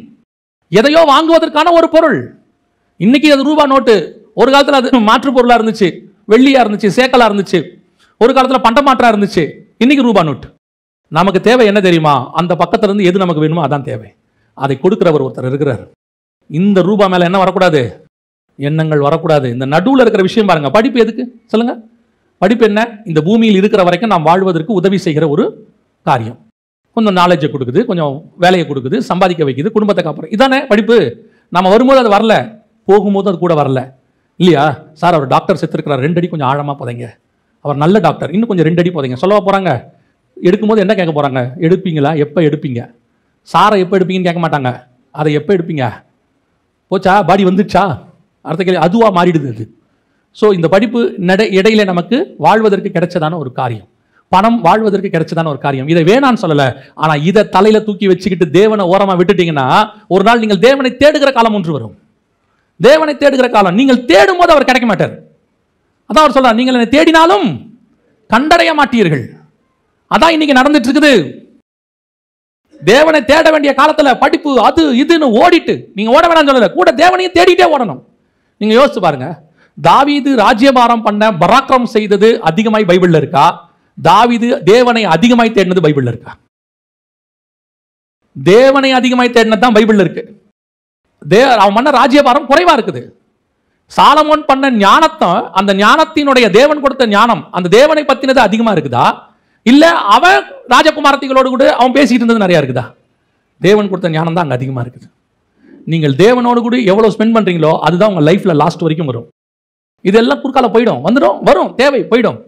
எதையோ வாங்குவதற்கான ஒரு பொருள். இன்னைக்கு அது ரூபா நோட்டு, ஒரு காலத்தில் அது மாற்று பொருளாக இருந்துச்சு, வெள்ளியாக இருந்துச்சு, சேக்கலாக இருந்துச்சு, ஒரு காலத்தில் பண்டமாற்றா இருந்துச்சு. இன்னைக்கு ரூபா நோட்டு. நமக்கு தேவை என்ன தெரியுமா? அந்த பக்கத்துல இருந்து எது நமக்கு வேணுமோ அதான் தேவை. அதை கொடுக்கிறவர் ஒருத்தர் இருக்கிறார். இந்த ரூபா மேல என்ன வரக்கூடாது? எண்ணங்கள் வரக்கூடாது. இந்த நடுவில் இருக்கிற விஷயம் பாருங்க. படிப்பு எதுக்கு சொல்லுங்க? படிப்பு என்ன? இந்த பூமியில் இருக்கிற வரைக்கும் நாம் வாழ்வதற்கு உதவி செய்கிற ஒரு காரியம். கொஞ்சம் நாலேஜை கொடுக்குது, கொஞ்சம் வேலையை கொடுக்குது, சம்பாதிக்க வைக்குது, குடும்பத்தை காப்புறோம். இதானே படிப்பு. நம்ம வரும்போது அது வரல, போகும்போது அது கூட வரல இல்லையா? சார் அவர் டாக்டர் செத்துருக்கிறார், 2 அடி கொஞ்சம் ஆழமாக போதைங்க. அவர் நல்ல டாக்டர், இன்னும் கொஞ்சம் 2 அடி போதைங்க. சொல்லவா போகிறாங்க? எடுக்கும்போது என்ன கேட்க போகிறாங்க? எடுப்பீங்களா? எப்போ எடுப்பீங்க? சாரை எப்போ எடுப்பீங்கன்னு கேட்க மாட்டாங்க. அதை எப்போ எடுப்பீங்க? போச்சா? பாடி வந்துடுச்சா? அடுத்த கேள்வி அதுவாக மாறிடுது அது. ஸோ இந்த படிப்பு இடையில நமக்கு வாழ்வதற்கு கிடைச்சதான ஒரு காரியம். பணம் வாழ்வதற்கு கிடைச்சதான ஒரு காரியம். இதை வேணான்னு சொல்லலை, ஆனால் இதை தலையில் தூக்கி வச்சுக்கிட்டு தேவனை ஓரமாக விட்டுட்டீங்கன்னா ஒரு நாள் நீங்கள் தேவனை தேடுகிற காலம் ஒன்று வரும். தேவனை தேடுகிற காலம். நீங்கள் தேடும் போது அவர் கிடைக்க மாட்டார். அதான் அவர் சொல்றார், நீங்கள் என்னை தேடினாலும் கண்டடைய மாட்டீர்கள். அதான் இன்னைக்கு நடந்துட்டு இருக்குது. தேவனை தேட வேண்டிய காலத்துல படிப்பு அது இதுன்னு ஓடிட்டு, நீங்க ஓட வேணாம்னு சொல்லல, கூட தேவனையும் தேடிட்டே ஓடணும். நீங்க யோசிச்சு பாருங்க, தாவீது ராஜ்யபாரம் பண்ண பராக்கிரம் செய்தது அதிகமாய் பைபிள்ல இருக்கா? தாவீது தேவனை அதிகமாய் தேடினது பைபிள்ல இருக்கா? தேவனை அதிகமாய் தேடினது தான் பைபிள்ல இருக்கு. அவன் பண்ண ராஜ்யபாரம் குறைவா இருக்குது. சாலமோன் பண்ண ஞானத்தை, அந்த ஞானத்தினுடைய தேவன் கொடுத்த ஞானம், அந்த தேவனை பத்தினது அதிகமா இருக்குதா? இல்ல அவன் ராஜகுமாரத்திகளோடு கூட அவன் பேசிட்டு இருந்தது நிறைய இருக்குதா? தேவன் கொடுத்த ஞானம் தான் அங்க அதிகமா இருக்குது. நீங்கள் தேவனோடு கூட எவ்வளவு ஸ்பெண்ட் பண்றீங்களோ அதுதான் உங்க லைஃப்ல லாஸ்ட் வரைக்கும் வரும். இதெல்லாம் குறுக்கால போயிடும், வந்துடும், வரும், தேவை போயிடும்.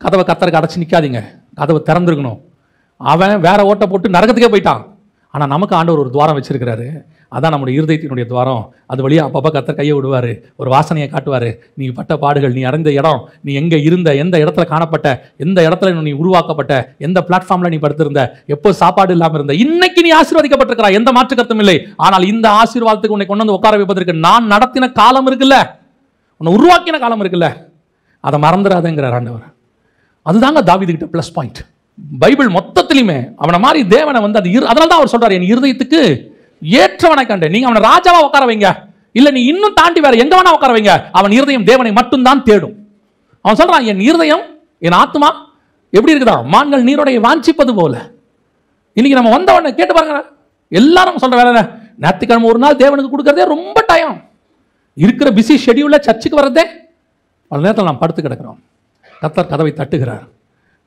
கதவை கத்தருக்கு அடைச்சு நிக்காதீங்க, கதவை திறந்துருக்கணும். அவன் வேற ஓட்ட போட்டு நரகத்துக்கே போயிட்டான். ஆனா நமக்கு ஆண்டவர் ஒரு துவாரம் வச்சிருக்கிறாரு. அதான் நம்முடைய இருதயத்தினுடைய துவாரம். அது வழியா அப்பப்போ கத்தர் கையை விடுவாரு, ஒரு வாசனையை காட்டுவாரு. நீ பட்ட பாடுகள், நீ அறிந்த இடம், நீ எங்க இருந்த, எந்த இடத்துல காணப்பட்ட, எந்த இடத்துல நீ உருவாக்கப்பட்ட, எந்த பிளாட்ஃபார்ம்ல நீ படுத்திருந்த, எப்போ சாப்பாடு இல்லாம இருந்த, இன்னைக்கு நீ ஆசீர்வதிக்கப்பட்டிருக்கிறாய், எந்த மாற்று கருத்தும் இல்லை. ஆனால் இந்த ஆசீர்வாதத்துக்கு உன்னை கொண்டு வந்து உட்கார வைப்பதற்கு நான் நடத்தின காலம் இருக்குல்ல, உன்னை உருவாக்கின காலம் இருக்குல்ல, அதை மறந்துடாதேங்கிறார் ஆண்டவர். அதுதாங்க தாவீதுகிட்ட பிளஸ் பாயிண்ட். பைபிள் மொத்தத்திலுமே அவனை மாதிரி தேவனை வந்து அது அதனால தான் அவர் சொல்றாரு, என் இருதயத்துக்கு ஏற்றவனை கண்டேன். நீங்க அவனை ராஜாவா உட்கார வைங்க, இல்ல நீ இன்னும் தாண்டி வேற எங்க வேணா உட்கார வைங்க, அவன் இருதயம் தேவனை மட்டும்தான் தேடும். அவன் சொல்றான், என் இருதயம், என் ஆத்மா எப்படி இருக்குதா? மான்கள் நீரோடைய வாஞ்சிப்பது போல. இன்னைக்கு நம்ம வந்தவன கேட்டு பாருங்க, எல்லாரும் சொல்ற வேலை ஞாயிற்றுக்கிழமை ஒரு நாள் தேவனுக்கு கொடுக்கறதே ரொம்ப டைம். இருக்கிற பிஸி ஷெடியூல்ல சர்ச்சுக்கு வர்றதே பல நேரத்தில் நாம் படுத்து கிடக்கிறோம். கர்த்தர் கதவை தட்டுகிறார்.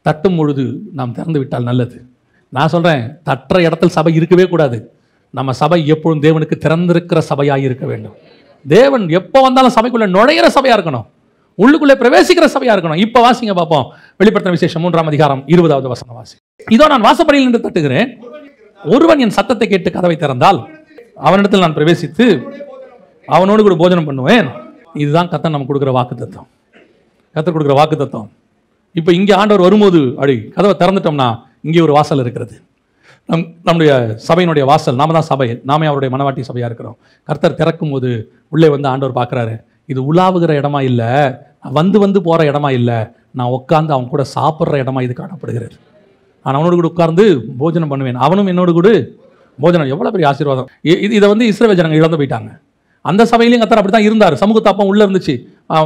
தட்டும் பொழுது நாம் திறந்து விட்டால் நல்லது. நான் சொல்றேன், தட்டுற இடத்தில் சபை இருக்கவே கூடாது. நம்ம சபை எப்பொழுதும் தேவனுக்கு திறந்திருக்கிற சபையாக இருக்க வேண்டும். தேவன் எப்போ வந்தாலும் சபைக்குள்ள நுழையிற சபையா இருக்கணும், உள்ளுக்குள்ளே பிரவேசிக்கிற சபையா இருக்கணும். இப்ப வாசிங்க பார்ப்போம், வெளிப்படுத்தின விசேஷம் 3ஆம் அதிகாரம் 20வது வசனம் வாசி. இதோ நான் வாசப்படியில் நின்று தட்டுகிறேன், ஒருவன் என் சத்தத்தை கேட்டு கதவை திறந்தால் அவனிடத்தில் நான் பிரவேசித்து அவனோடு கூட போஜனம் பண்ணுவேன். இதுதான் கர்த்தர் நமக்கு கொடுக்குற வாக்குத்தத்தம். கர்த்தர் கொடுக்குற வாக்குத்தத்தம். இப்போ இங்கே ஆண்டவர் வரும்போது அப்படி கதவை திறந்துட்டோம்னா இங்கே ஒரு வாசல் இருக்கிறது. நம்முடைய சபையினுடைய வாசல், நாம தான் சபை, நாமே அவருடைய மனவாட்டி சபையாக இருக்கிறோம். கர்த்தர் திறக்கும் போது உள்ளே வந்து ஆண்டவர் பார்க்குறாரு, இது உலாவுகிற இடமா இல்லை, வந்து வந்து போகிற இடமா இல்லை, நான் உட்காந்து அவன் கூட சாப்பிட்ற இடமா இது காணப்படுகிறது. நான் அவனோடு கூட உட்கார்ந்து போஜனம் பண்ணுவேன், அவனும் என்னோடு கூட போஜனம். எவ்வளோ பெரிய ஆசீர்வாதம். இதை வந்து இஸ்ரவேல் ஜனங்க இழந்து போயிட்டாங்க. அந்த சபையிலையும் கர்த்தர் அப்படி தான் இருந்தார். சமூகத்தாப்பம் உள்ளே இருந்துச்சு,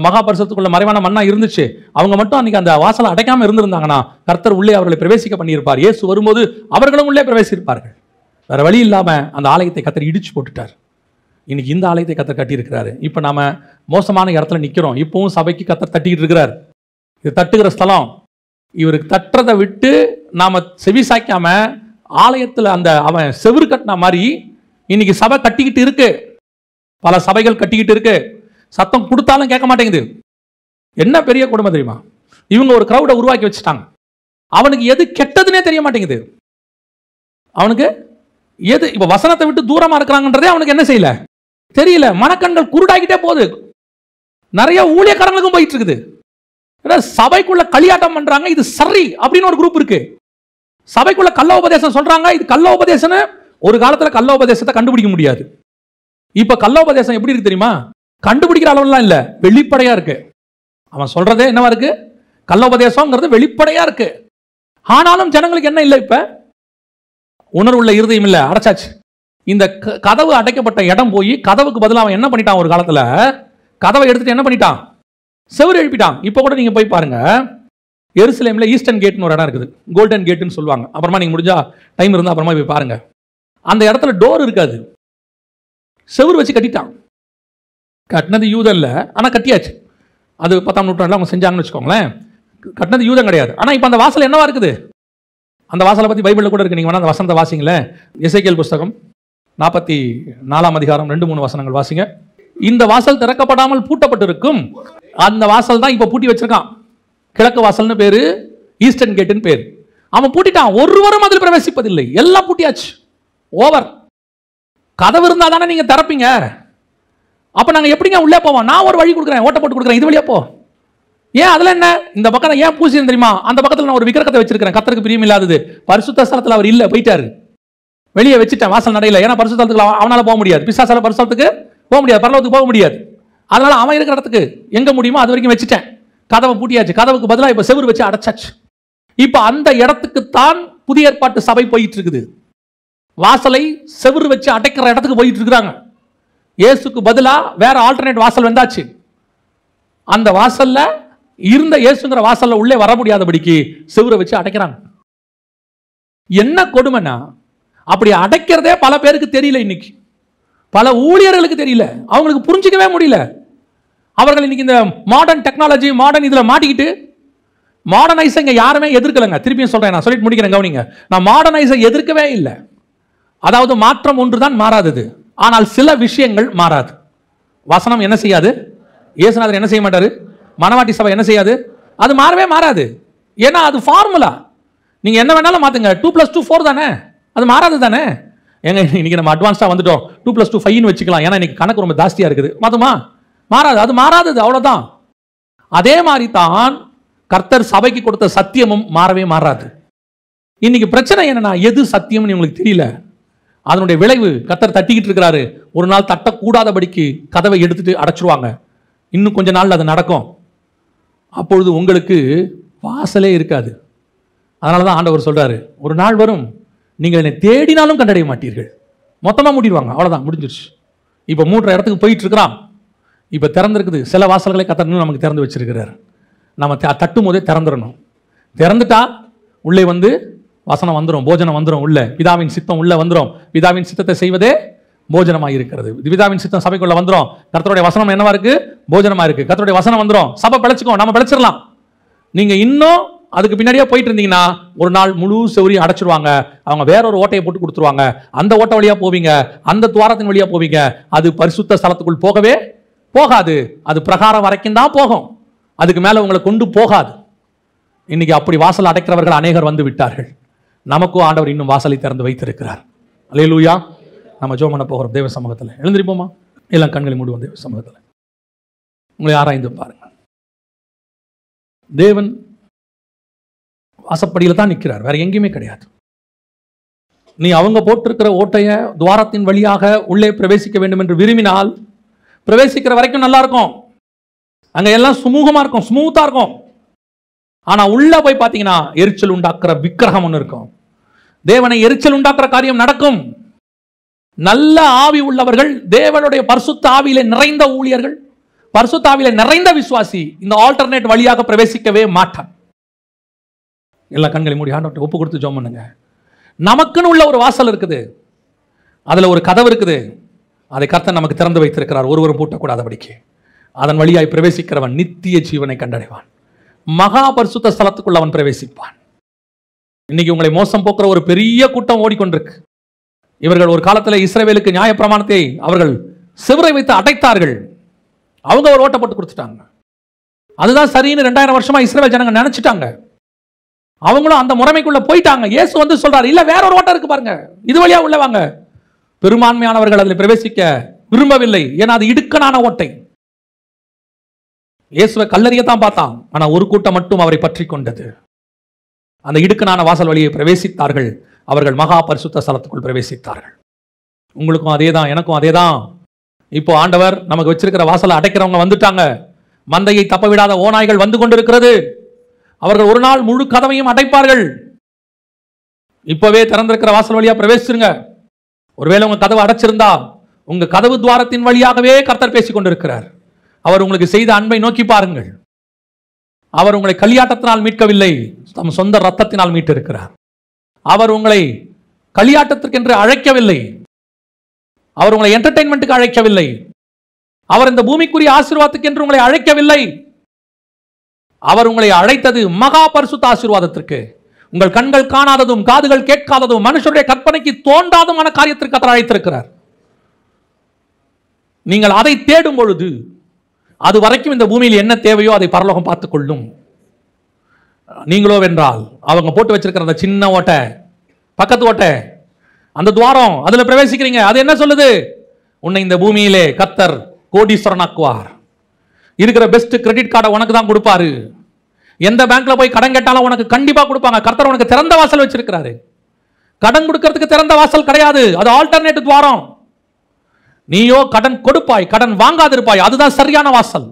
மகாபரிசத்துக்குள்ள மறைவான மண்ணா இருந்துச்சு. அவங்க மட்டும் அன்னைக்கு அந்த வாசலை அடைக்காம இருந்திருந்தாங்கன்னா கர்த்தர் உள்ளே அவர்களை பிரவேசிக்க பண்ணியிருப்பார். இயேசு வரும்போது அவர்களும் உள்ளே பிரவேசிப்பார்கள். வேற வழி இல்லாம அந்த ஆலயத்தை கர்த்தர் இடிச்சு போட்டுட்டார். இன்னைக்கு இந்த ஆலயத்தை கர்த்தர் கட்டியிருக்கிறாரு. இப்போ நாம மோசமான இடத்துல நிற்கிறோம். இப்பவும் சபைக்கு கர்த்தர் தட்டிக்கிட்டு இருக்கிறார். இது தட்டுகிற ஸ்தலம். இவருக்கு தட்டுறதை விட்டு நாம செவி சாய்க்காம ஆலயத்தில் அந்த அவன் செவுறு கட்டின மாதிரி இன்னைக்கு சபை கட்டிக்கிட்டு இருக்கு. பல சபைகள் கட்டிக்கிட்டு இருக்கு. சத்தம் கொடுத்தாலும் கேட்க மாட்டேங்குது. என்ன பெரிய கொடுமை தெரியுமா? இவங்க ஒரு கிரௌடை உருவாக்கி வச்சுட்டாங்க. அவனுக்கு எது கெட்டதுன்னே தெரிய மாட்டேங்குது. அவனுக்கு எது இப்ப வசனத்தை விட்டு தூரமா இருக்கிறாங்கன்றதே அவனுக்கு என்ன செய்யல தெரியல. மனக்கண்கள் குருடாகிட்டே போகுது. நிறைய ஊழியக்காரங்களுக்கும் போயிட்டு இருக்குது. சபைக்குள்ள களியாட்டம் பண்றாங்க, இது சரி அப்படின்னு ஒரு குரூப் இருக்கு. சபைக்குள்ள கள்ள உபதேசம் சொல்றாங்க, இது கள்ள உபதேசம். ஒரு காலத்துல கள்ள உபதேசத்தை கண்டுபிடிக்க முடியாது. இப்ப கள்ள உபதேசம் எப்படி இருக்கு தெரியுமா? கண்டுபிடிக்கிற அளவுலாம் இல்ல, வெளிப்படையா இருக்கு. அவன் சொல்றதே என்னவா இருக்கு? கள்ள உபதேசம்ங்கிறது வெளிப்படையா இருக்கு. ஆனாலும் ஜனங்களுக்கு என்ன இல்லை, இப்ப உணர்வுள்ள இருதயம் இல்ல, அடைச்சாச்சு. இந்த கதவு அடைக்கப்பட்ட இடம் போய் கதவுக்கு பதிலாக அவன் என்ன பண்ணிட்டான்? ஒரு காலத்துல கதவை எடுத்துட்டு என்ன பண்ணிட்டான்? செவுரு எழுப்பிட்டான். இப்ப கூட நீங்க போய் பாருங்க, எருசலேம்ல ஈஸ்டர்ன் கேட்னு ஒரு இடம் இருக்குது, கோல்டன் கேட்னு சொல்லுவாங்க. அப்புறமா நீங்க முடிஞ்சா டைம் இருந்தா அப்புறமா போய் பாருங்க. அந்த இடத்துல டோர் இருக்காது, செவுரு வச்சு கட்டிட்டான். கட்டினது யூதம் இல்ல, ஆனா கட்டியாச்சு. அது 10ஆம் நூற்றாண்டுல அவங்க செஞ்சாங்கன்னு வச்சுக்கோங்களேன். கட்டினது யூதம் கிடையாது. ஆனா இப்ப அந்த வாசல் என்னவா இருக்குது? அந்த வாசலை பத்தி பைபிள்ல கூட இருக்கு. நீங்க வேணா அந்த வசனத்தை வாசிங்களேன். எசேக்கியேல் புஸ்தகம் 44ஆம் அதிகாரம் 2-3 வசனங்கள் வாசிங்க. இந்த வாசல் திறக்கப்படாமல் பூட்டப்பட்டிருக்கும். அந்த வாசல் தான் இப்ப பூட்டி வச்சிருக்கான். கிழக்கு வாசல்னு பேரு, ஈஸ்டர்ன் கேட்னு பேரு. அவன் பூட்டிட்டான். ஒருவரும் அதில் பிரவேசிப்பதில்லை. எல்லாம் பூட்டியாச்சு, ஓவர். கதவு இருந்தா தானே நீங்க திறப்பீங்க. அப்ப நாங்க எப்படிங்க உள்ளே போவோம்? நான் ஒரு வழி கொடுக்குறேன், ஓட்ட போட்டு கொடுக்குறேன், இது வழியா போ. ஏன் அதுல என்ன? இந்த பக்கம் ஏன் பூசி தெரியுமா? அந்த பக்கத்துல நான் ஒரு விக்கிரகத்தை வச்சிருக்கிறேன், கர்த்தருக்கு பிரியம் இல்லாதது. பரிசுத்த ஸ்தலத்துல அவர் இல்ல, போயிட்டாரு. வெளியே வச்சுட்டேன் வாசல் நடையில. ஏன்னா பரிசுத்த ஸ்தலத்துக்கு அவனால போக முடியாது, பிசாசால பரிசுத்தத்துக்கு போக முடியாது, பரலோகத்துக்கு போக முடியாது. அதனால அவன் இருக்கிற இடத்துக்கு எங்க முடியுமோ அது வரைக்கும் வச்சுட்டேன். கதவை பூட்டியாச்சு. கதவுக்கு பதிலாக இப்ப செவுரு வச்சு அடைச்சாச்சு. இப்ப அந்த இடத்துக்கு தான் புதிய ஏற்பாட்டு சபை போயிட்டு இருக்குது. வாசலை செவுரு வச்சு அடைக்கிற இடத்துக்கு போயிட்டு இருக்கிறாங்க. இயேசுக்கு பதிலா வேற ஆல்டர்னேட் வாசல் வந்தாச்சு. அந்த வாசல்ல இருந்த இயேசுங்கிற வாசல்ல உள்ளே வர முடியாதபடிக்கு செவுரை வச்சு அடைக்கிறாங்க. என்ன கொடுமைனா, அப்படி அடைக்கிறதே பல பேருக்கு தெரியல. இன்னைக்கு பல ஊழியர்களுக்கு தெரியல, அவங்களுக்கு புரிஞ்சிக்கவே முடியல. அவர்கள் இன்னைக்கு இந்த மாடர்ன் டெக்னாலஜி, மாடர்ன் இதுல மாட்டிக்கிட்டு, மாடர்னைஸை இங்க யாருமே எதிர்க்கலங்க. திருப்பியும் சொல்றேன், நான் சொல்லிட்டு முடிக்கிறேன், கவனிங்க. நான் மாடர்னைஸை எதிர்க்கவே இல்லை. அதாவது மாற்றம் ஒன்றுதான் மாறாதது, ஆனால் சில விஷயங்கள் மாறாது. வசனம் என்ன செய்யாது? இயேசுநாதர் என்ன செய்ய மாட்டாரு? மனவாட்டி சபை என்ன செய்யாது? அது மாறவே மாறாது. ஏன்னா அது ஃபார்முலா. நீங்க என்ன வேணாலும் மாத்துங்க, 2+2 4 தானே, அது மாறாது தானே. ஏங்க இன்னைக்கு நம்ம அட்வான்ஸா வந்துட்டோம், 2+2 5 வச்சுக்கலாம், ஏன்னா இன்னைக்கு கணக்கு ரொம்ப ஜாஸ்தியா இருக்குது. மாத்துமா? மாறாது, அது மாறாதது, அவ்வளவுதான். அதே மாதிரி தான் கர்த்தர் சபைக்கு கொடுத்த சத்தியமும் மாறவே மாறாது. இன்னைக்கு பிரச்சனை என்னன்னா, எது சத்தியம்னு உங்களுக்கு தெரியல. அதனுடைய விளைவு கர்த்தர் தட்டிக்கிட்டு இருக்கிறாரு. ஒரு நாள் தட்டக்கூடாதபடிக்கு கதவை எடுத்துட்டு அடைச்சிருவாங்க. இன்னும் கொஞ்ச நாள் அது நடக்கும். அப்பொழுது உங்களுக்கு வாசலே இருக்காது. அதனாலதான் ஆண்டவர் சொல்றாரு, ஒரு நாள் வரும், நீங்கள் என்னை தேடினாலும் கண்டடைய மாட்டீர்கள். மொத்தமா மூடிடுவாங்க, அவ்வளவுதான், முடிஞ்சிருச்சு. இப்ப மூடுற இடத்துக்கு போயிட்டு இருக்கிறான். இப்ப திறந்திருக்குது. சில வாசல்களை கர்த்தர் இன்னும் நமக்கு திறந்து வச்சிருக்கிறார். நம்ம தட்டும் போதே திறந்துடணும். திறந்துட்டா உள்ளே வந்து வசனம் வந்துடும், போஜனம் வந்துடும். உள்ள பிதாவின் சித்தம் உள்ள வந்துடும். பிதாவின் சித்தத்தை செய்வதே போஜனமாக இருக்கிறது. பிதாவின் சித்தம் சபைக்குள்ள வந்துடும். கர்த்தருடைய வசனம் என்னவா இருக்கு? போஜனமா இருக்கு. கர்த்தருடைய வசனம் வந்துடும், சபை பிழைச்சுக்கும், நம்ம பிழைச்சிடலாம். நீங்க இன்னும் அதுக்கு பின்னாடியே போயிட்டு இருந்தீங்கன்னா ஒரு நாள் முழு செவரியும் அடைச்சிருவாங்க. அவங்க வேற ஒரு ஓட்டையை போட்டு கொடுத்துருவாங்க. அந்த ஓட்டை வழியா போவீங்க, அந்த துவாரத்தின் வழியா போவீங்க. அது பரிசுத்த ஸ்தலத்துக்குள் போகவே போகாது. அது பிரகாரம் வரைக்கும் தான் போகும், அதுக்கு மேல உங்களை கொண்டு போகாது. இன்னைக்கு அப்படி வாசல் அடைக்கிறவர்கள் அநேகர் வந்து விட்டார்கள். நமக்கும் ஆண்டவர் இன்னும் வாசலை திறந்து வைத்திருக்கிறார். அல்லேலூயா. நம்ம ஜெபம் பண்ண போகிறோம் தேவ சமூகத்தில். எழுந்திருப்போமா? எல்லாம் கண்களை மூடுவோம் தேவ சமூகத்தில். உங்களை ஆராய்ந்து பாருங்க. தேவன் வாசப்படியில் தான் நிற்கிறார், வேற எங்கேயுமே கிடையாது. நீ அவங்க போட்டிருக்கிற ஓட்டைய துவாரத்தின் வழியாக உள்ளே பிரவேசிக்க வேண்டும் என்று விரும்பினால் பிரவேசிக்கிற வரைக்கும் நல்லா இருக்கும், அங்க எல்லாம் சுமூகமா இருக்கும், ஸ்மூத்தா இருக்கும். ஆனா உள்ள போய் பார்த்தீங்கன்னா எரிச்சல் உண்டாக்குற விக்கிரகம் ஒன்று இருக்கும். தேவனை எரிச்சல் உண்டாக்குற காரியம் நடக்கும். நல்ல ஆவி உள்ளவர்கள், தேவனுடைய பரிசுத்த ஆவியிலே நிறைந்த ஊழியர்கள், பரிசுத்த ஆவியிலே நிறைந்த விசுவாசி இந்த ஆல்டர்னேட் வழியாக பிரவேசிக்கவே மாட்டான். எல்லா கண்களை மூடி ஆண்டவர்கிட்ட ஒப்பு கொடுத்து ஜெபம் பண்ணுங்க. நமக்குன்னு உள்ள ஒரு வாசல் இருக்குது, அதுல ஒரு கதவு இருக்குது. அதை கர்த்தர் நமக்கு திறந்து வைத்திருக்கிறார், ஒருவரும் பூட்டக்கூடாதபடிக்கு. அதன் வழியாய் பிரவேசிக்கிறவன் நித்திய ஜீவனை கண்டடைவான். மகா பரிசுத்த ஸ்தலத்துக்குள்ள அவன் பிரவேசிப்பான். இன்னைக்கு உங்களை மோசம் போக்குற ஒரு பெரிய கூட்டம் ஓடிக்கொண்டிருக்கு. இவர்கள் ஒரு காலத்தில் இஸ்ரவேலுக்கு நியாயப்பிரமாணத்தை அவர்கள் சிவரை வைத்து அடைத்தார்கள். அவங்க ஒரு ஓட்ட போட்டு கொடுத்துட்டாங்க. அதுதான் சரின்னு 2000 வருஷமா இஸ்ரவேல் ஜனங்க நினைச்சிட்டாங்க. அவங்களும் அந்த முறைமைக்குள்ள போயிட்டாங்க. இயேசு வந்து சொல்றாரு, இல்ல வேற ஒரு ஓட்டம் இருக்கு பாருங்க, இது வழியா உள்ள வாங்க. பெரும்பான்மையானவர்கள் அதில் பிரவேசிக்க விரும்பவில்லை. ஏன்னா அது இடுக்கனான ஓட்டை. இயேசுவை கல்லறியத்தான் பார்த்தான், ஆனா ஒரு கூட்டம் மட்டும் அவரை பற்றி கொண்டது. அந்த இடுக்கனான வாசல் வழியை பிரவேசித்தார்கள். அவர்கள் மகா பரிசுத்த ஸ்தலத்துக்குள் பிரவேசித்தார்கள். உங்களுக்கும் அதேதான், எனக்கும் அதேதான். இப்போ ஆண்டவர் நமக்கு வச்சிருக்கிற வாசலை அடைக்கிறவங்க வந்துட்டாங்க. மந்தையை தப்ப விடாத ஓநாய்கள் வந்து கொண்டிருக்கிறது. அவர்கள் ஒரு நாள் முழு கதவையும் அடைப்பார்கள். இப்பவே திறந்திருக்கிற வாசல் வழியா பிரவேசிருங்க. ஒருவேளை உங்க கதவு அடைச்சிருந்தா உங்க கதவு துவாரத்தின் வழியாகவே கர்த்தர் பேசிக் கொண்டிருக்கிறார். அவர் உங்களுக்கு செய்த அன்பை நோக்கி பாருங்கள். அவர் உங்களை களியாட்டத்தினால் மீட்கவில்லை, தம் சொந்த ரத்தத்தினால் மீட்டிருக்கிறார். அவர் உங்களை களியாட்டத்திற்கென்று அழைக்கவில்லை. அவர் உங்களை என்டர்டெயின்மெண்ட்டுக்கு அழைக்கவில்லை. அவர் இந்த பூமிக்குரிய ஆசீர்வாதத்துக்கு என்று உங்களை அழைக்கவில்லை. அவர் உங்களை அழைத்தது மகா பரிசுத்த ஆசீர்வாதத்திற்கு. உங்கள் கண்கள் காணாததும் காதுகள் கேட்காததும் மனுஷருடைய கற்பனைக்கு தோன்றாதுமான காரியத்திற்கு அவர் அழைத்திருக்கிறார். நீங்கள் அதை தேடும் பொழுது அது வரைக்கும் இந்த பூமியில் என்ன தேவையோ அதை பரலோகம் பார்த்துக் கொள்ளும். நீங்களோ வென்றால் அவங்க போட்டு வச்சிருக்கிற அந்த சின்ன ஓட்டை, பக்கத்து ஓட்டை, அந்த துவாரம், அதுல பிரவேசிக்கிறீங்க. அது என்ன சொல்லுது? உன்னை இந்த பூமியிலே கர்த்தர் கோடீஸ்வரனாக்குவார். இருக்கிற பெஸ்ட் கிரெடிட் கார்டை உனக்கு தான் கொடுப்பாரு. எந்த பேங்க்ல போய் கடன் கேட்டாலும் உனக்கு கண்டிப்பா கொடுப்பாங்க. கர்த்தர் உனக்கு திறந்த வாசல் வச்சிருக்கிறாரு. கடன் கொடுக்கிறதுக்கு திறந்த வாசல் கிடையாது, அது ஆல்டர்னேட் துவாரம். நீயோ கடன் கொடுப்பாய், கடன் வாங்காதிருப்பாய். அதுதான் சரியான வாசல்.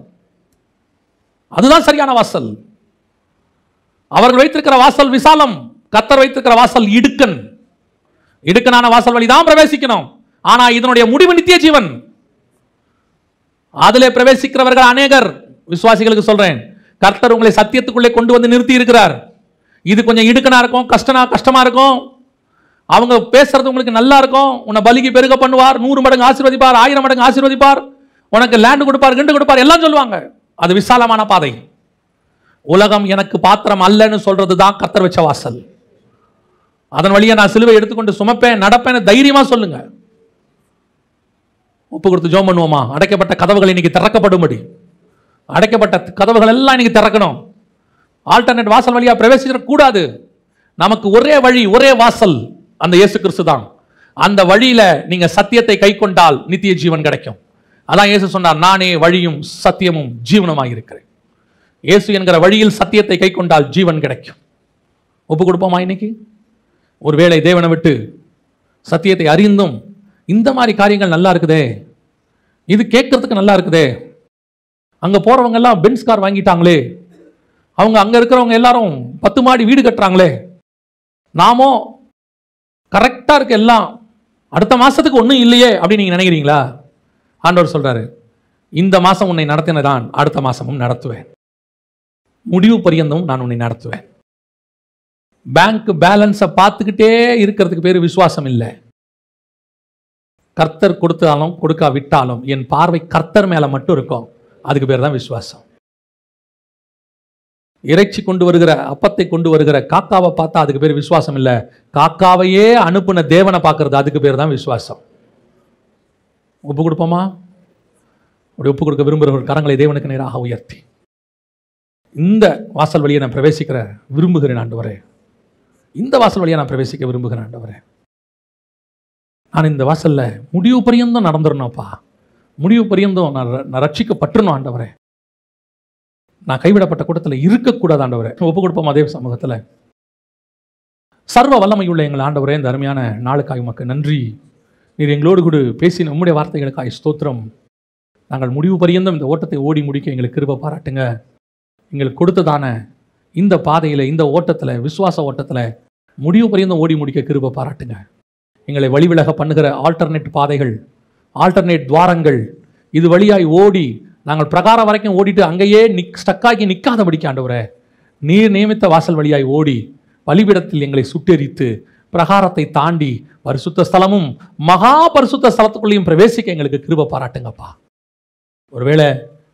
அதுதான் சரியான வாசல். அவர்கள் வைத்திருக்கிற வாசல் விசாலம், கர்த்தர் வைத்திருக்கிற வாசல் இடுக்கன். இடுக்கனான வாசல் வழிதான் பிரவேசிக்கணும். ஆனா இதனுடைய முடிவு நித்திய ஜீவன். அதிலே பிரவேசிக்கிறவர்கள் அநேகர். விசுவாசிகளுக்கு சொல்றேன், கர்த்தர் உங்களை சத்தியத்துக்குள்ளே கொண்டு வந்து நிறுத்தி இருக்கிறார். இது கொஞ்சம் இடுக்கனா இருக்கும், கஷ்டமா இருக்கும். அவங்க பேசுறது உங்களுக்கு நல்லா இருக்கும். உன்னை பலிக்கு பெருக பண்ணுவார், 100 மடங்கு ஆசீர்வதிப்பார், 1000 மடங்கு ஆசீர்வதிப்பார், உனக்கு லேண்ட் கொடுப்பார், கிண்டு கொடுப்பார், எல்லாம் சொல்லுவாங்க. அது விசாலமான பாதை. உலகம் எனக்கு பாத்திரம் அல்லன்னு சொல்றது தான் கர்த்தர் வச்ச வாசல். அதன் வழியா நான் சிலுவை எடுத்துக்கொண்டு சுமப்பேன், நடப்பேன்னு தைரியமா சொல்லுங்க. ஒப்பு கொடுத்து ஜெபம் பண்ணுவோமா? அடைக்கப்பட்ட கதவுகள் இன்னைக்கு திறக்கப்படும்படி, அடைக்கப்பட்ட கதவுகள் எல்லாம் இன்னைக்கு திறக்கணும். ஆல்டர்னேட் வாசல் வழியா பிரவேசிக்க கூடாது. நமக்கு ஒரே வழி, ஒரே வாசல், அந்த இயேசு கிறிஸ்து தான். அந்த வழியில நீங்க சத்தியத்தை கை கொண்டால் நித்திய ஜீவன் கிடைக்கும். அதான் இயேசு சொன்னார், நானே வழியும் சத்தியமும் ஜீவனுமாய் இருக்கிறேன். இயேசு என்கிற வழியில் சத்தியத்தை கை கொண்டால் ஜீவன் கிடைக்கும். ஒப்பு கொடுப்போமா? இன்னைக்கு ஒருவேளை தேவனை விட்டு சத்தியத்தை அறிந்தும் இந்த மாதிரி காரியங்கள் நல்லா இருக்குதே, இது கேட்கறதுக்கு நல்லா இருக்குதே, அங்க போறவங்க எல்லாம் பென்ஸ் கார் வாங்கிட்டாங்களே, அவங்க அங்க இருக்கிறவங்க எல்லாரும் 10 மாடி வீடு கட்டுறாங்களே, நாமோ கரெக்டா இருக்கு எல்லாம், அடுத்த மாசத்துக்கு ஒன்றும் இல்லையே அப்படின்னு நீங்க நினைக்கிறீங்களா? ஆண்டவர் சொல்றாரு, இந்த மாசம் உன்னை நடத்தினதான் அடுத்த மாசமும் நடத்துவேன், முடிவு பரியந்தமும் நான் உன்னை நடத்துவேன். பேங்க் பேலன்ஸை பார்த்துக்கிட்டே இருக்கிறதுக்கு பேரு விசுவாசம் இல்லை. கர்த்தர் கொடுத்தாலும் கொடுக்கா விட்டாலும் என் பார்வை கர்த்தர் மேல மட்டும் இருக்கும், அதுக்கு பேர் தான் விசுவாசம். இறைச்சி கொண்டு வருகிற, அப்பத்தை கொண்டு வருகிற காக்காவை பார்த்தா அதுக்கு பேர் விசுவாசம் இல்லை. காக்காவையே அனுப்புன தேவனை பார்க்கறது, அதுக்கு பேர் தான் விசுவாசம். ஒப்பு கொடுப்போமா? அப்படி ஒப்பு கொடுக்க விரும்புகிறவர்கள் கரங்களை தேவனுக்கு நேராக உயர்த்தி, இந்த வாசல் வழியை நான் பிரவேசிக்கிற விரும்புகிறேன் ஆண்டவரே, இந்த வாசல் வழியை நான் பிரவேசிக்க விரும்புகிறேன் ஆண்டவரே, நான் இந்த வாசல்ல முடிவு பரியந்தம் நடந்துடணும்ப்பா, முடிவு பரியந்தம் நான் ரட்சிக்கப்பட்டுறணும் ஆண்டவரே, நான் கைவிடப்பட்ட கூட்டத்தில் இருக்கக்கூடாது ஆண்டவரே. ஒப்பு கொடுப்போம் அதே சமூகத்தில். சர்வ வல்லமையுள்ள எங்கள் ஆண்டவரே, இந்த அருமையான நாளுக்காய் உமக்கு நன்றி. நீர் எங்களோடு கூட பேசின உம்முடைய வார்த்தைகளுக்காய் ஸ்தோத்திரம். நாங்கள் முடிவு பரியந்தம் இந்த ஓட்டத்தை ஓடி முடிக்க எங்களுக்கு கிருபை பாராட்டுங்க. எங்களுக்கு கொடுத்ததான இந்த பாதையில், இந்த ஓட்டத்தில், விசுவாச ஓட்டத்தில் முடிவு பரியந்தம் ஓடி முடிக்க கிருபை பாராட்டுங்க. எங்களை வழிவிலக பண்ணுகிற ஆல்டர்னேட் பாதைகள், ஆல்டர்னேட் துவாரங்கள், இது வழியாய் ஓடி நாங்கள் பிரகாரம் வரைக்கும் ஓடிட்டு அங்கேயே ஸ்டக்காகி நிற்காதபடிக்கு ஆண்டவரே, நீர் நியமித்த வாசல் வழியாய் ஓடி பலிபீடத்தில் எங்களை சுட்டெரித்து பிரகாரத்தை தாண்டி பரிசுத்த ஸ்தலமும் மகா பரிசுத்த ஸ்தலத்துக்குள்ளேயும் பிரவேசிக்க எங்களுக்கு கிருபை பாராட்டுங்கப்பா. ஒருவேளை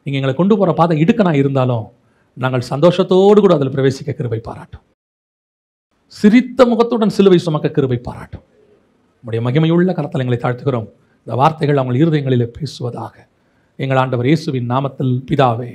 நீங்கள் எங்களை கொண்டு போகிற பாதை இடுக்கனா இருந்தாலும் நாங்கள் சந்தோஷத்தோடு கூட அதில் பிரவேசிக்க கிருபை பாராட்டும். சிரித்த முகத்துடன் சிலுவை சுமக்க கிருபை பாராட்டும். நம்முடைய மகிமையுள்ள கரத்தில் எங்களை தாழ்த்துகிறோம். இந்த வார்த்தைகள் அவங்க இருதயங்களிலே பேசுவதாக எங்கள் ஆண்டவர் இயேசுவின் நாமத்தில் பிதாவே.